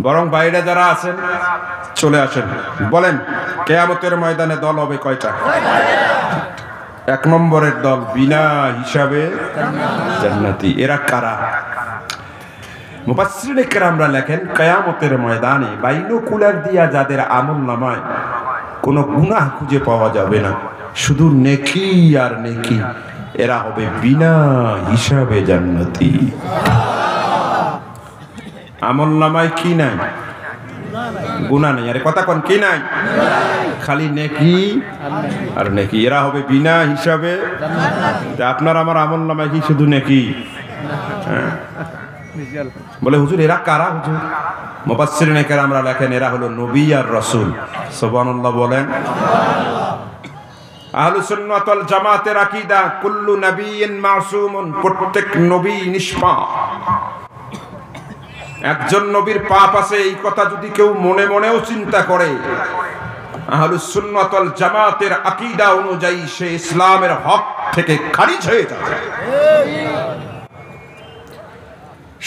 বরং বাইরে যারা আছেন চলে আসেন, বলেন কিয়ামতের ময়দানে দল হবে কয়টা? 1 নম্বরের দল বিনা হিসাবে জান্নাতি। এরা কারা? মুফাসসিরিনে কেরামরা লেখেন কিয়ামতের ময়দানে বাইনোকুলার দিয়া যাদের আমলনামায় কোনো গুনাহ খুঁজে পাওয়া যাবে না, শুধু নেকি আর নেকি, এরা হবে বিনা হিসাবে জান্নাতি। আমলনামায় কি নাই? গুনাহ নাই। আরে কথা কোন কি নাই? খালি নেকি আর নেকি, এরা হবে বিনা হিসাবে জান্নাতি। আপনার আমার আমলনামায় কি শুধু নেকি? বলে হুজুর এরা কারা হুজুর? মুফাসসিরিনে কেরামরা লেখেন এরা হলো নবী আর রাসূল। সুবহানাল্লাহ বলেন। আহলুস সুন্নাত ওয়াল জামাতের আকীদা কুল্লু নাবিয়্যিন মাসুমুন, প্রত্যেক নবী নিষ্পাপ। একজন নবীর পাপ আছে এই কথা যদি কেউ মনে মনেও চিন্তা করে, আহলুস সুন্নাত ওয়াল জামাতের আকীদা অনুযায়ী সে ইসলামের হক থেকে খারিজ হয়ে যাবে।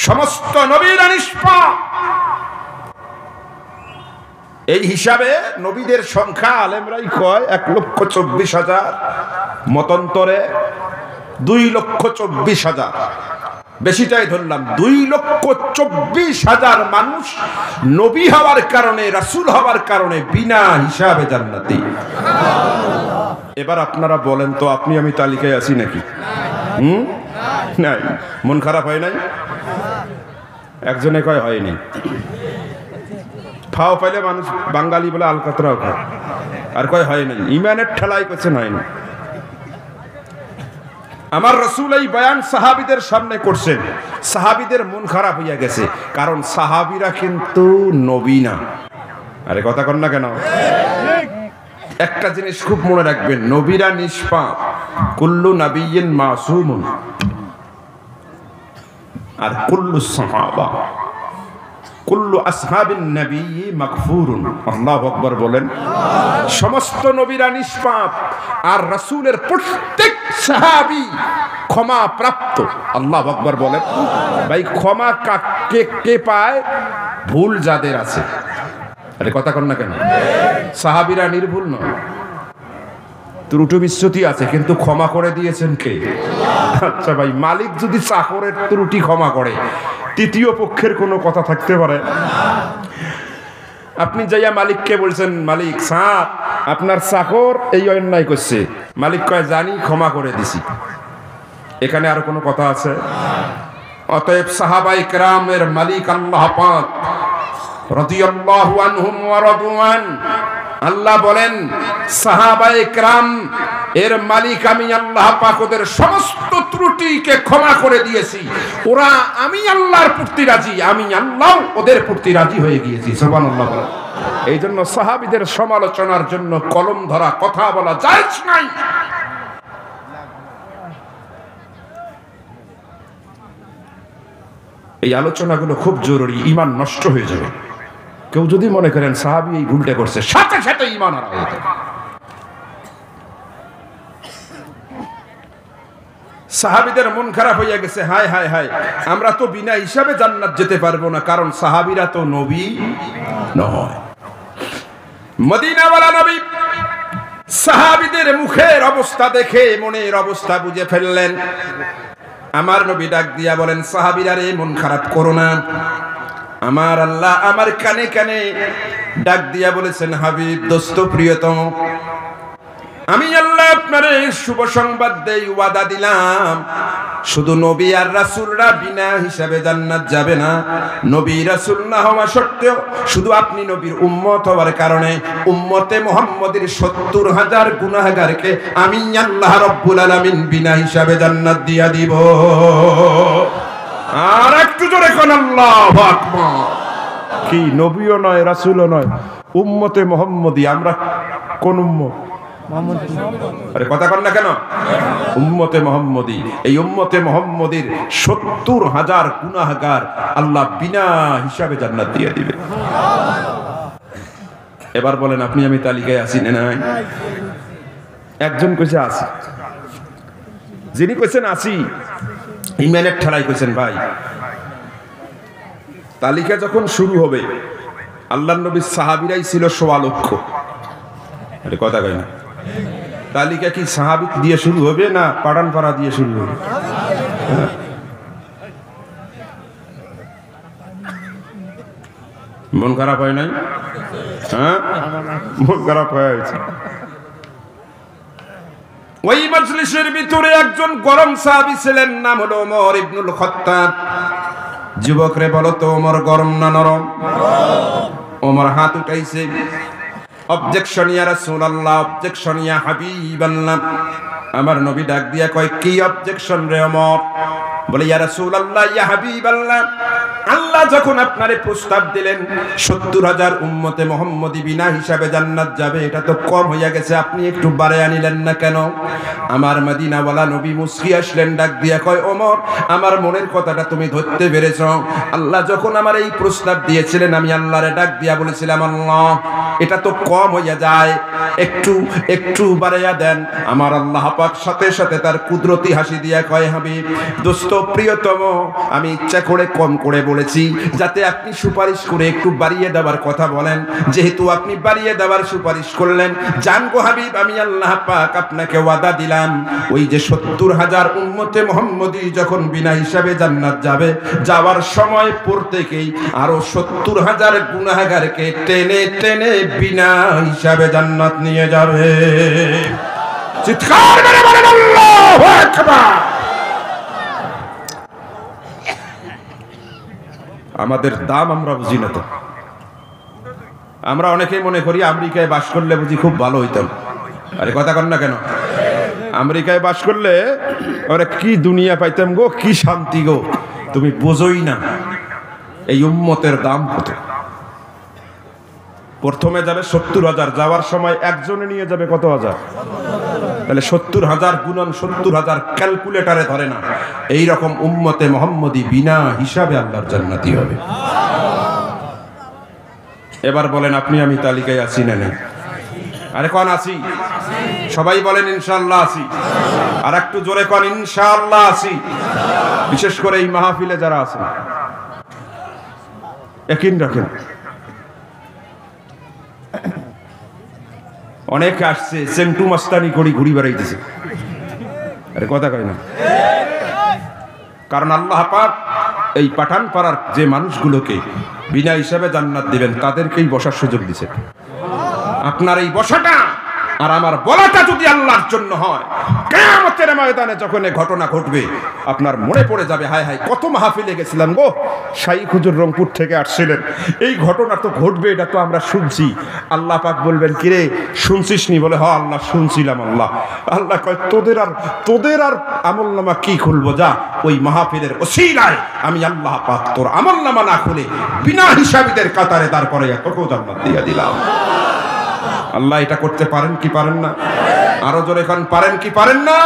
সমস্ত নবীরা নিষ্পাপ। এই হিসাবে নবীদের সংখ্যা আলেমরাই কয় 1,24,000, মতান্তরে 2,24,000, বেশিটাই ধরলাম। 2,24,000 মানুষ নবী হওয়ার কারণে, রাসূল হওয়ার কারণে বিনা হিসাবে জান্নাতি। এবার আপনারা বলেন তো, আপনি আমি তালিকায় আছি নাকি? নাই। মন খারাপ হয় নাই? একজনে কয় হয়নি। ফাও পাইলে মানুষ বাঙালি বলে আলকাতরাও খায়, আর কয় হয় নাই। ইমানের ঠেলাই করছেন হয়নি। আমার রাসূল এই বয়ান সাহাবীদের সামনে করছেন, সাহাবীদের মন খারাপ হইয়া গেছে, কারণ সাহাবীরা কিন্তু নবী না। আরে কথা কন না কেন? একটা জিনিস খুব মনে রাখবেন, নবীরা নিষ্পাপ। কুল্লু নাবিয়্যিন মাসুমুন, আর কুল্লু সাহাবা কুল্লু আসহাবিন নবী মাগফুরুন। আল্লাহু আকবার বলেন। সমস্ত নবীরা নিষ্পাপ, আর রাসূলের প্রত্যেক সাহাবী ক্ষমা প্রাপ্ত। আল্লাহু আকবার বলেন। ভাই ক্ষমা কে পায়? ভুল যাদের আছে। আরে কথা কন না কেন? সাহাবীরা নির্ভুল নয়, ত্রুটি বিচ্যুতি আছে, কিন্তু ক্ষমা করে দিয়েছেন কে? আচ্ছা ভাই, মালিক যদি চাকরের ত্রুটি ক্ষমা করে, তৃতীয় পক্ষের কোনো কথা থাকতে পারে? আপনি যাইয়া মালিককে বলছেন, মালিক সাহেব আপনার চাকর এই অন্যায় করছে, মালিক কয় জানি, ক্ষমা করে দিছি, এখানে আর কোনো কথা আছে? অতএব সাহাবায়ে কেরামের মালিক আল্লাহ পাক রাদিয়াল্লাহু আনহুম ওয়া রাদু আন, আল্লাহ বলেন সাহাবায়ে কেরাম এর মালিক আমি আল্লাহ পাক ওদের সমস্ত ত্রুটিকে ক্ষমা করে দিয়েছি। ওরা আমি আল্লাহর প্রতি রাজি, আমি আল্লাহ ওদের প্রতি রাজি হয়ে গিয়েছি। সুবহানাল্লাহ বলেন। এই জন্য সাহাবীদের সমালোচনার জন্য কলম ধরা, কথা বলা জায়েজ নাই। এই আলোচনাগুলো খুব জরুরি, ঈমান নষ্ট হয়ে যাবে। কেউ যদি মনে করেন সাহাবী এই ভুলটা করছে, সাথে সাথে ঈমান হারা হয়ে যাবে। সাহাবীদের মন খারাপ হইয়া গেছে, হায় হায় হায়, আমরা তো বিনা হিসাবে জান্নাত যেতে পারবো না, কারণ সাহাবীরা তো নবী নয়। মদিনাওয়ালা নবী সাহাবীদের মুখের অবস্থা দেখে মনের অবস্থা বুঝে ফেললেন। আমার নবী ডাক দিয়া বলেন, সাহাবীরা রে মন খারাপ করো না। আমার আল্লাহ আমার কানে কানে ডাক দিয়া বলেছেন, হাবিব দোস্ত প্রিয়তম, আমি আল্লাহ আপনারে শুভ সংবাদ দেই, ওয়াদা দিলাম, শুধু নবী আর রাসূলরা বিনা হিসাবে জান্নাত যাবে না। নবী রাসূল না হওয়া সত্ত্বেও শুধু আপনি নবীর উম্মত হওয়ার কারণে উম্মতে মুহাম্মদের ৭০,০০০ গুনাহগারকে আমি আল্লাহ রাব্বুল আলামিন বিনা হিসাবে জান্নাত দিয়া দিব। আর একটু জোরে কোন আল্লাহু আকবার। কি নবীও নয়, রাসূলও নয়, উম্মতে মুহাম্মদী। আমরা কোন উম্মত? আরে কথা কন না কেন? উম্মতে মুহাম্মদী। এই উম্মতে মুহাম্মদীর ৭০,০০০ গুনাহগার আল্লাহ বিনা হিসাবে জান্নাত দিয়ে দিবে। এবার বলেন আপনি আমি তালিকায় আছি না নাই? একজন কইছে আছি, যিনি কইছেন আছি ঈমানের ঠেলাই কইছেন ভাই, তালিকা যখন শুরু হবে, আল্লাহর নবীর সাহাবীরাই ছিল ১.৫ লক্ষ। আরে কথা কয় না, তালিকা কি সাহাবী দিয়ে শুরু হবে না পাড়ানপাড়া দিয়ে শুরু হবে? মন খারাপ হয় নাই? হ্যাঁ, মন খারাপ হয়েছে। ওই মজলিসের ভিতরে একজন গরম সাহাবী ছিলেন, নাম হলো ওমর ইবনুল খাত্তাব। যুবকরে বলো তো, ওমর গরম না নরম? ওমর হাত উঠাইছে। অবজেকশন ইয়া রাসূলুল্লাহ, অবজেকশন ইয়া হাবিবাল্লাহ। আমার নবী ডাক দিয়া কয়, কি অবজেকশন রে ওমর? বলে, ইয়া রাসূলুল্লাহ, ইয়া হাবিবাল্লাহ, আল্লাহ যখন আপনারে প্রস্তাব দিলেন ৭০,০০০ উম্মতে মুহাম্মদী বিনা হিসাবে জান্নাত যাবে, এটা তো কম হইয়া গেছে, আপনি একটু বাড়ায় আনিলেন না কেন? আমার মদিনাওয়ালা নবী মুস্কি আসলেন, ডাক দিয়া কয়, ওমর, আমার মনের কথাটা তুমি ধরতে পেরেছ। আল্লাহ যখন আমার এই প্রস্তাব দিয়েছিলেন, আমি আল্লাহরে ডাক দিয়া বলেছিলাম, আল্লাহ এটা তো কম হইয়া যায়, একটু একটু বাড়াইয়া দেন। আমার আল্লাহ পাক সাথে সাথে তার কুদরতি হাসি দিয়া কয়, হাবিব দোস্ত প্রিয়তম, আমি ইচ্ছা করে কম করে বলেছি যাতে আপনি সুপারিশ করে একটু বাড়িয়ে দেওয়ার কথা বলেন। যেহেতু আপনি বাড়িয়ে দেওয়ার সুপারিশ করলেন, জান গো হাবিব, আমি আল্লাহ পাক আপনাকে ওয়াদা দিলাম, ওই যে ৭০,০০০ উম্মতে মুহাম্মদী যখন বিনা হিসাবে জান্নাত যাবে, যাওয়ার সময় প্রত্যেকেই আরো ৭০,০০০ গুনাহগারকে টেনে টেনে বিনা হিসাবে জান্নাত নিয়ে যাবে। চিৎকার করে বলেন আল্লাহু আকবার। আমাদের দাম আমরা বুঝি না তো। আমরা অনেকেই মনে করি আমেরিকায় বাস করলে বুঝি খুব ভালো হইতাম। আরে কথা কন না কেন? আমেরিকায় বাস করলে ওরা কি দুনিয়া পাইতাম গো, কি শান্তি গো। তুমি বোঝোই না এই উম্মতের দাম কত। প্রথমে যাবে ৭০,০০০, যাওয়ার সময় একজনে নিয়ে যাবে কত হাজার? তাহলে ৭০,০০০ গুণন ৭০,০০০ ক্যালকুলেটারে ধরে না। এইরকম উম্মতে মুহাম্মদী বিনা হিসাবে আল্লাহর জান্নাতি হবে। এবার বলেন, আপনি আমি তালিকায় আছি না নেই? আরে কোন আছি? সবাই বলেন ইনশাআল্লাহ আছি। আর একটু জোরে কোন ইনশাআল্লাহ আছি। বিশেষ করে এই মাহফিলে যারা আছেন, ইয়াকিন রাখেন, অনেকে আসছে সেন্টু মাস্তানি করি ঘুরি বেড়াইতেছে। আরে কথা কয় না? কারণ আল্লাহ পাক এই পাঠানপাড়ার যে মানুষগুলোকে বিনা হিসাবে জান্নাত দিবেন, তাদেরকেই বসার সুযোগ দিয়েছে। আপনার এই বসাটা আর আমার বলাটা যদি আল্লাহর জন্য হয়, কিয়ামতের ময়দানে যখন এই ঘটনা ঘটবে, আপনার মনে পড়ে যাবে, হায় হায় কত মাহফিলে গেছিলাম গো, শাইখ হুজুর রংপুর থেকে আসছিলেন, এই ঘটনা তো ঘটবে, এটা তো আমরা শুনছি। আল্লাহ পাক বলবেন, কিরে শুনছিস নি? বলে, হ্যাঁ আল্লাহ শুনছিলাম। আল্লাহ কয়, তোদের আর আমলনামা কি খুলবো? যা ওই মাহফিলের ওসিলায় আমি আল্লাহ পাক তোর আমলনামা না খুলে বিনা হিসাবীদের কাতারে দাঁড় করে তোকেও জান্নাত দিয়ে দিলাম। আল্লাহ এটা করতে পারেন কি পারেন না? আরো জোরে কোন পারেন কি পারেন না?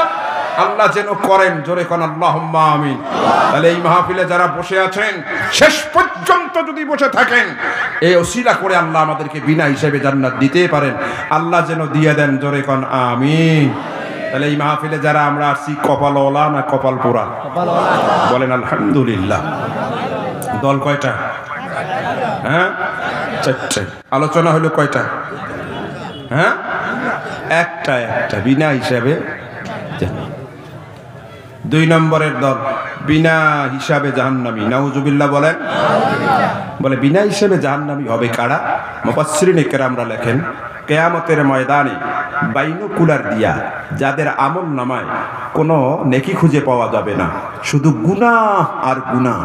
আল্লাহ যেন করেন, জোরে কোন আল্লাহুম্মা আমিন। তাহলে এই মাহফিলে যারা বসে আছেন, শেষ পর্যন্ত যদি বসে থাকেন, এই ওসিলা করে আল্লাহ আমাদেরকে বিনা হিসেবে জান্নাত দিতে পারেন, আল্লাহ যেন দিয়ে দেন, জোরে কোন আমিন। তাহলে এই মাহফিলে যারা আমরা আসছি, কপালওয়ালা না কপাল পোড়া? বলেন আলহামদুলিল্লাহ। দল কয়টা? হ্যাঁ, চারটে। আলোচনা হলো কয়টা? হ্যাঁ, একটা বিনা হিসাবে। ২ নম্বরের দল বিনা হিসাবে জাহান্নামী। নাউজুবিল্লাহ বলেন। বলে বিনা হিসাবে জাহান্নামী হবে কারা? মুফাসসিরিনে কেরামরা লেখেন, কিয়ামতের ময়দানে বাইনোকুলার দিয়া যাদের আমল নামায় কোনো নেকি খুঁজে পাওয়া যাবে না, শুধু গুনাহ আর গুনাহ,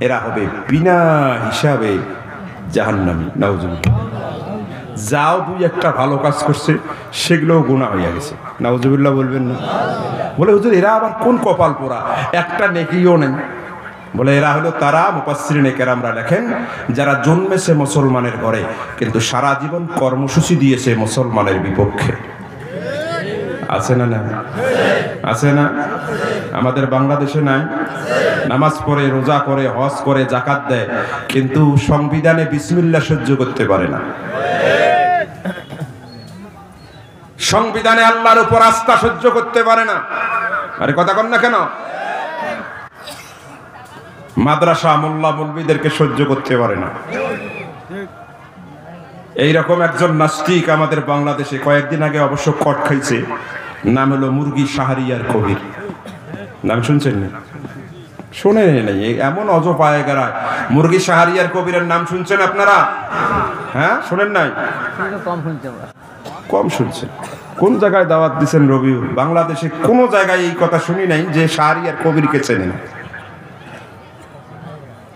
এরা হবে বিনা হিসাবে জাহান্নামী। নাউজুবিল্লাহ। যাও ২-১টা ভালো কাজ করছে, সেগুলোও গুনাহ হইয়া গেছে। নাউজুবিল্লাহ বলবেন না? বলে হুজুর এরা আবার কোন কপাল পোড়া, একটা নেকিও নেই? বলে এরা হলো তারা, মুফাসসিরিনে কেরামরা লেখেন, যারা জন্মেছে মুসলমানের ঘরে কিন্তু সারা জীবন কর্মসূচি দিয়েছে মুসলমানের বিপক্ষে। আছে না? না আছে না? আমাদের বাংলাদেশে নাই? নামাজ পড়ে, রোজা করে, হজ করে, যাকাত দেয়, কিন্তু সংবিধানে বিসমিল্লাহ সহ্য করতে পারে না। সংবিধানে আল্লাহর উপর আস্থা সহ্য করতে পারে না। আরে কথা কন না কেন? মাদ্রাসা মোল্লা মৌলবীদেরকে সহ্য করতে পারে না। এইরকম একজন নাস্তিক আমাদের বাংলাদেশে কয়েকদিন আগে অবশ্য কট খাইছে, নাম হলো মুরগি শাহরিয়ার কবির। নাম শুনছেন না? শুনে নেই, এমন অজপায় গারায় মুরগি শাহরিয়ার কবিরের নাম শুনছেন আপনারা? হ্যাঁ, শুনেন নাই? কম শুনছেন। কোন জায়গায় দাওয়াত দিচ্ছেন রবিউল? বাংলাদেশে কোনো জায়গায় এই কথা শুনি নাই যে শাহরিয়ার কবিরকে চেনে না।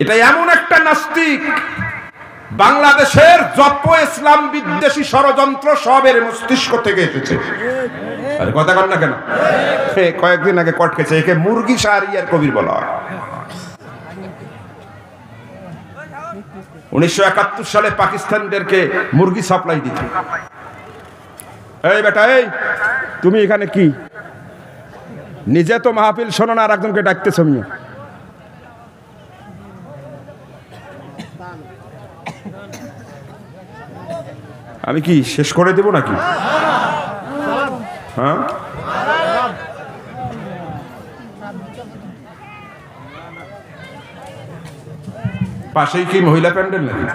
এটা এমন একটা নাস্তিক, বাংলাদেশের যত ইসলাম বিদ্বেষী ষড়যন্ত্র সবের মস্তিষ্ক থেকে এসেছে। আরে কথা কন না কেন? কয়েকদিন আগে কট খেয়েছে, একে মুরগি শাহরিয়ার কবির বলা হয়। 1971 সালে পাকিস্তানদেরকে মুরগি সাপ্লাই দিত। এই বেটা, এই তুমি এখানে কি? নিজে তো মাহফিল শোনো না, আর একজনকে ডাকতেছ। আমি কি শেষ করে দেব নাকি? হ্যাঁ, পাশেই কি মহিলা প্যান্ডেল নাকি?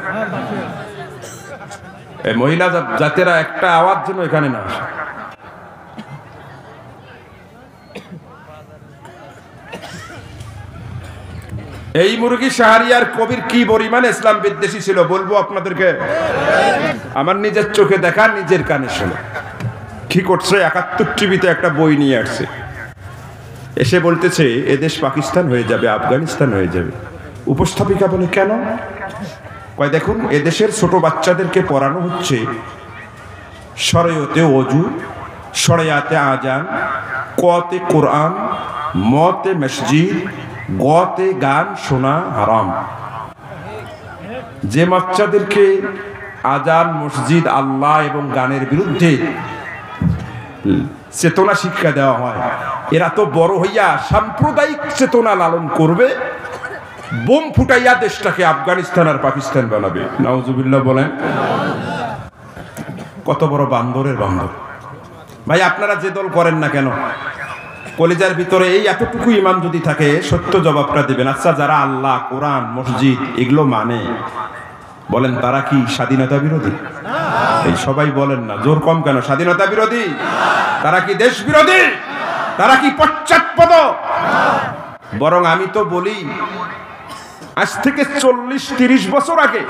এই মহিলা জাতেরা একটা আওয়াজ জন্য এখানে না আসে। এই মুরগি শাহরিয়ার কবির কি পরিমাণ ইসলাম বিদ্বেষী ছিল বলবো আপনাদেরকে। আমার নিজের চোখে দেখা, নিজের কানে শোনা। কি করছে? 71 টিভিতে একটা বই নিয়ে আসছে, এসে বলতেছে এদেশ পাকিস্তান হয়ে যাবে, আফগানিস্তান হয়ে যাবে। উপস্থাপিকা বলে কেন? কয় দেখুন, এদেশের ছোট বাচ্চাদেরকে পড়ানো হচ্ছে শরীয়তে ওযু, শরিয়াতে আজান, কতে কোরআন, মতে মসজিদ, গতে গান শোনা হারাম। যে বাচ্চাদেরকে আজান, মসজিদ, আল্লাহ এবং গানের বিরুদ্ধে চেতনা শিক্ষা দেওয়া হয়, এরা তো বড় হইয়া সাম্প্রদায়িক চেতনা লালন করবে, বোম ফুটাইয়া দেশটাকে আফগানিস্তান আর পাকিস্তান বানাবে। নাউজুবিল্লাহ বলেন। কত বড় বান্দরের বান্দর। ভাই, আপনারা যে দল করেন না কেন, কলিজার ভিতরে এই এতটুকু ইমান যদি থাকে, সত্য জবাবটা দিবেন। আচ্ছা, যারা আল্লাহ, কোরআন, মসজিদ এগুলো মানে, বলেন তারা কি স্বাধীনতা বিরোধী? এই সবাই বলেন না, জোর কম কেন? স্বাধীনতা বিরোধী? তারা কি দেশ বিরোধী? তারা কি পশ্চাৎপদ? বরং আমি তো বলি, আজ থেকে 40-30 বছর আগে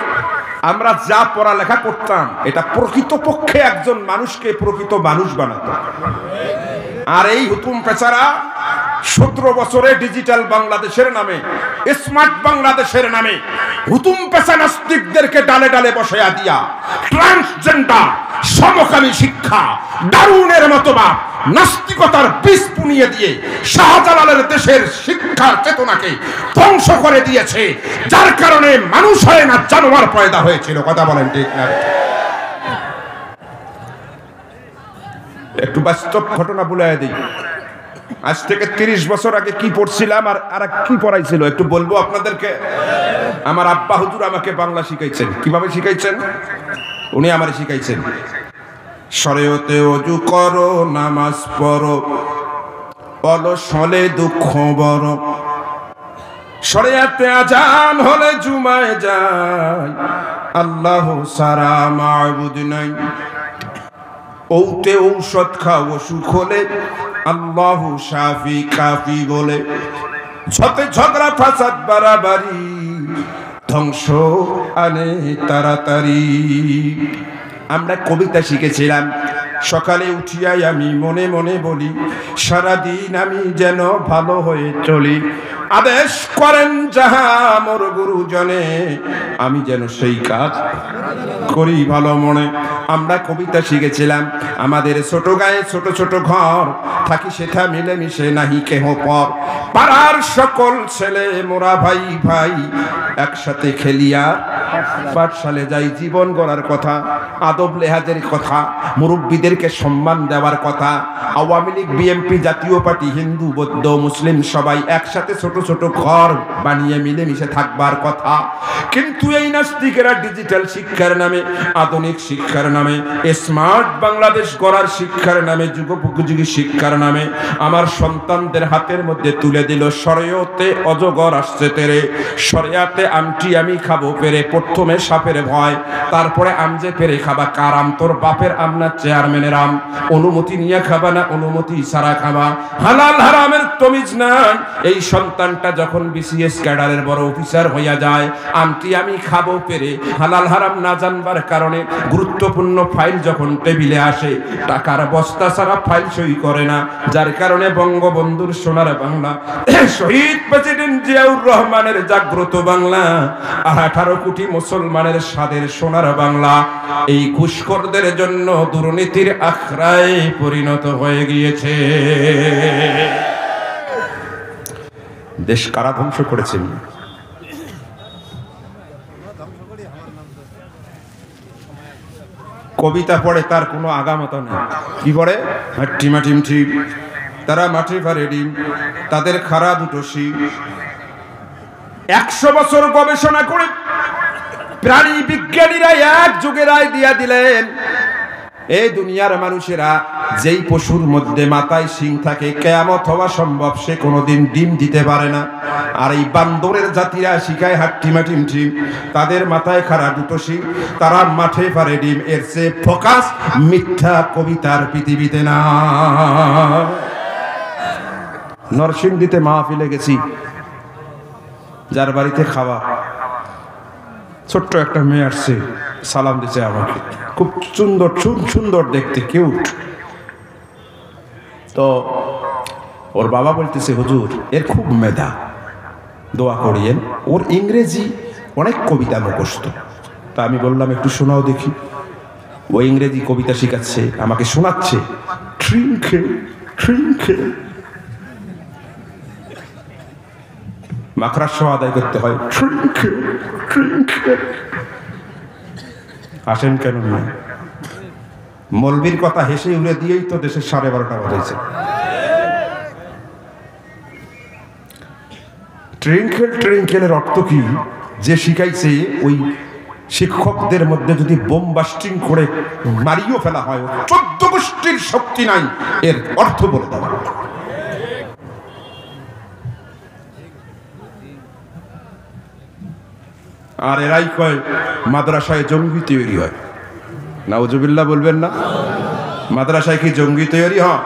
আমরা যা পড়ালেখা করতাম, এটা প্রকৃতপক্ষে একজন মানুষকে প্রকৃত মানুষ বানাতো। আর এই হুতুম পেচারা 17 বছরে ডিজিটাল বাংলাদেশের নামে, স্মার্ট বাংলাদেশের নামে হুতুম পেচা নাস্তিকদেরকে ডালে ডালে বসায়া দিয়া ট্রান্সজেন্ডার, সমকামী শিক্ষা, দারুণের মতবাদ, নাস্তিকতার বীজ পুনিয়ে দিয়ে শাহজালালের দেশের শিক্ষার চেতনাকে ধ্বংস করে দিয়েছে, যার কারণে মানুষ হয় না, জানোয়ার পয়দা হয়েছিল। কথা বলেন ঠিক না? একটু বাস্তব ঘটনা বলে দিই। আজ থেকে 30 বছর আগে কি পড়ছিলাম আর কি পড়াইছিল একটু বলবো আপনাদেরকে। আমার আব্বা হুজুর আমাকে বাংলা শিখাইছেন। কিভাবে শিখাইছেন? উনি আমারে শিখাইছেন, শরীয়তে ওযু করো, নামাজ পড়ো, অলস হলে দুঃখ বড়, শরিয়াতে আজান হলে জুমায় যায়, আল্লাহ সারা মাবুদ নাই, ওতে ঔষধ খাও অসুখ হলে, আল্লাহ শাফি কাফি বলে, যতে ঝগড়া ফাসাদ বাড়াবাড়ি, ধ্বংস আনে তাড়াতাড়ি। আমরা কবিতা শিখেছিলাম, সকালে উঠিয়াই আমি মনে মনে বলি, সারাদিন আমি যেন ভালো হয়ে চলি, আদেশ করেন যাহা মোর গুরুজনে, আমি যেন সেই কাজ করি ভালো মনে। আমরা কবিতা শিখেছিলাম, আমাদের ছোট গায়ে ছোট ছোট ঘর, থাকি সেথা মিলেমিশে নাহি কেহ পর, পাড়ার সকল ছেলে মোরা ভাই ভাই, একসাথে খেলিয়া পাঠশালে যাই, জীবন গড়ার কথা। আদব লেহাজের কথা, মুরব্বীদেরকে সম্মান দেওয়ার কথা। আওয়ামী লীগ, বিএনপি, জাতীয় পার্টি, হিন্দু, বৌদ্ধ, মুসলিম সবাই একসাথে ছোট ছোট ঘর বানিয়ে মিলেমিশে থাকবার কথা। কিন্তু এই নাস্তিকেরা ডিজিটাল শিক্ষার নামে, আধুনিক শিক্ষার নামে, স্মার্ট বাংলাদেশ গড়ার শিক্ষার নামে, যুগোপযোগী শিক্ষার নামে আমার সন্তানদের হাতের মধ্যে তুলে দিল শরীয়তে অজগর আসছে তেরে, শরিয়াতে আমটি আমি খাবো পেরে। প্রথমে সাপের ভয়, তারপরে আম যে পেরে খাবা কার আম? তোর বাপের আম না চেয়ারম্যানের আম? অনুমতি নিয়ে খাবা না অনুমতি ছাড়া খাবা? হালাল হারামের তমিজ না। এই সন্তানটা যখন বিসিএস ক্যাডারের বড় অফিসার হইয়া যায়, আমটি আমি খাবো পেরে হালাল হারাম না জানবার কারণে গুরুত্বপূর্ণ ফাইল যখন টেবিলে আসে, টাকার বস্তা ছাড়া ফাইল সই করে না। যার কারণে বঙ্গবন্ধুর সোনার বাংলা, শহীদ প্রেসিডেন্ট জিয়াউর রহমানের জাগ্রত বাংলা, আর 18 কোটি মুসলমানের স্বাদের সোনার বাংলা এই ঘুষখোরদের জন্য দুর্নীতির আখড়ায় পরিণত হয়ে গিয়েছে। দেশ কারা ধ্বংস করেছেন? কবিতা পড়ে তার কোনো আগামাতা নেই। কি পড়ে? হাট্টি মাটিম ঠিক, তারা মাটি পারে ডিম, তাদের খাড়া দুটো শিব। 100 বছর গবেষণা করে প্রাণী বিজ্ঞানীরা এক যুগে রায় দিয়া দিলেন, এই দুনিয়ার মানুষেরা যেই পশুর মধ্যে মাথায় শিং থাকে, কিয়ামত হওয়া সম্ভব, সে কোনোদিন ডিম দিতে পারে না। আর এই বান্দরের জাতিরা শিখায় হাট্টি মাটিম ঠিক, তাদের মাথায় খাড়া দুটো শিং, তারা মাঠে পারে ডিম। এর চেয়ে ফোকাস মিথ্যা কবিতার পৃথিবীতে না। নরসিংদীতে মাহফিলে গেছি, যার বাড়িতে খাওয়া, ছোট্ট একটা মেয়ে আসছে, সালাম দিছে আমাকে, খুব সুন্দর সুন্দর দেখতে, কিউট। তো ওর বাবা বলতেছে, হুজুর এর খুব মেধা, দোয়া করিয়েন, ওর ইংরেজি অনেক কবিতা মুখস্থ। তা আমি বললাম একটু শোনাও দেখি। ও ইংরেজি কবিতা শিখাচ্ছে, আমাকে শোনাচ্ছে, ট্রিঙ্কেল ট্রিঙ্কেল, মাখরার সহ আদায় করতে হয়, ট্রিঙ্কেল ট্রিঙ্কেল। আসেন কেন না? মৌলবীর কথা হেসে উড়ে দিয়েই তো দেশের 12:30 বাজেছে। ট্রিঙ্কেল ট্রিঙ্কেলের অর্থ কি? যে শিখাইছে ওই শিক্ষকদের মধ্যে যদি বোম বাস্টিং করে মারিও ফেলা হয়, 14 গোষ্ঠীর শক্তি নাই, এর অর্থ বলে দেওয়া। আর এরাই কয় মাদ্রাসায় জঙ্গি তৈরি হয়। নাউজুবিল্লাহ বলবেন না? মাদ্রাসায় কি জঙ্গি তৈরি হয়?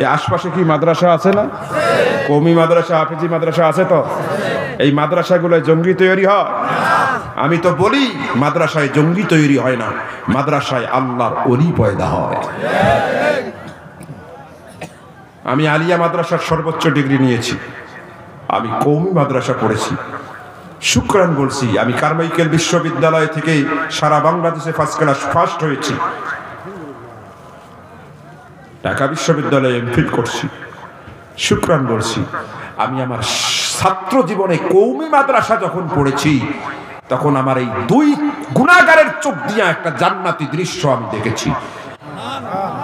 এই আশপাশে কি মাদ্রাসা আছে না? কওমি মাদ্রাসা, হাফেজি মাদ্রাসা আছে তো। এই মাদ্রাসাগুলোয় জঙ্গি তৈরি হয়? আমি তো বলি মাদ্রাসায় জঙ্গি তৈরি হয় না, মাদ্রাসায় আল্লাহর ওলি পয়দা হয়। আমি আলিয়া মাদ্রাসার সর্বোচ্চ ডিগ্রি নিয়েছি, আমি কওমি মাদ্রাসা পড়েছি। শুকরান বলছি, আমি কারমাইকেল বিশ্ববিদ্যালয় থেকে সারা বাংলাদেশে ফার্স্ট ক্লাস ফার্স্ট হয়েছি। ঢাকা বিশ্ববিদ্যালয়ে এমফিল করছি। শুকরান বলছি, আমি আমার ছাত্র জীবনে কওমি মাদ্রাসা যখন পড়েছি, তখন আমার এই 2 গুনাহগারের চোখ দিয়ে একটা জান্নাতি দৃশ্য আমি দেখেছি।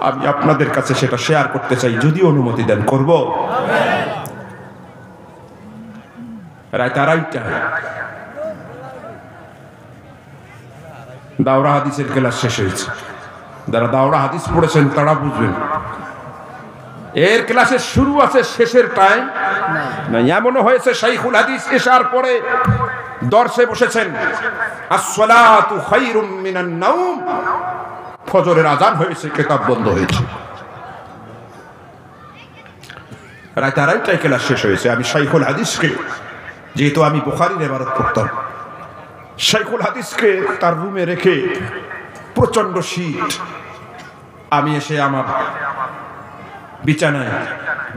আমি আপনাদের কাছে সেটা শেয়ার করতে চাই, যদি অনুমতি দেন করব। রাত 2:30 দাওরা হাদিসের ক্লাস শেষ হয়েছে। যারা দাওরা হাদিস পড়েছেন তারা বুঝবেন, এর ক্লাসের শুরু আছে, শেষের টাইম না। এমনও হয়েছে শাইখুল হাদিস এশার পরে দর্শে বসেছেন, আসসালাতু খায়রুম মিনান নাওম, ফজরের আজান হয়েছে, কিতাব বন্ধ হয়েছে। রাত 2:30 ক্লাস শেষ হয়েছে। আমি শাইখুল হাদিসকে, যেহেতু আমি বুখারীর ইবারত পড়তাম, শাইখুল হাদিসকে তার রুমে রেখে, প্রচন্ড শীত, আমি এসে আমার বিছানায়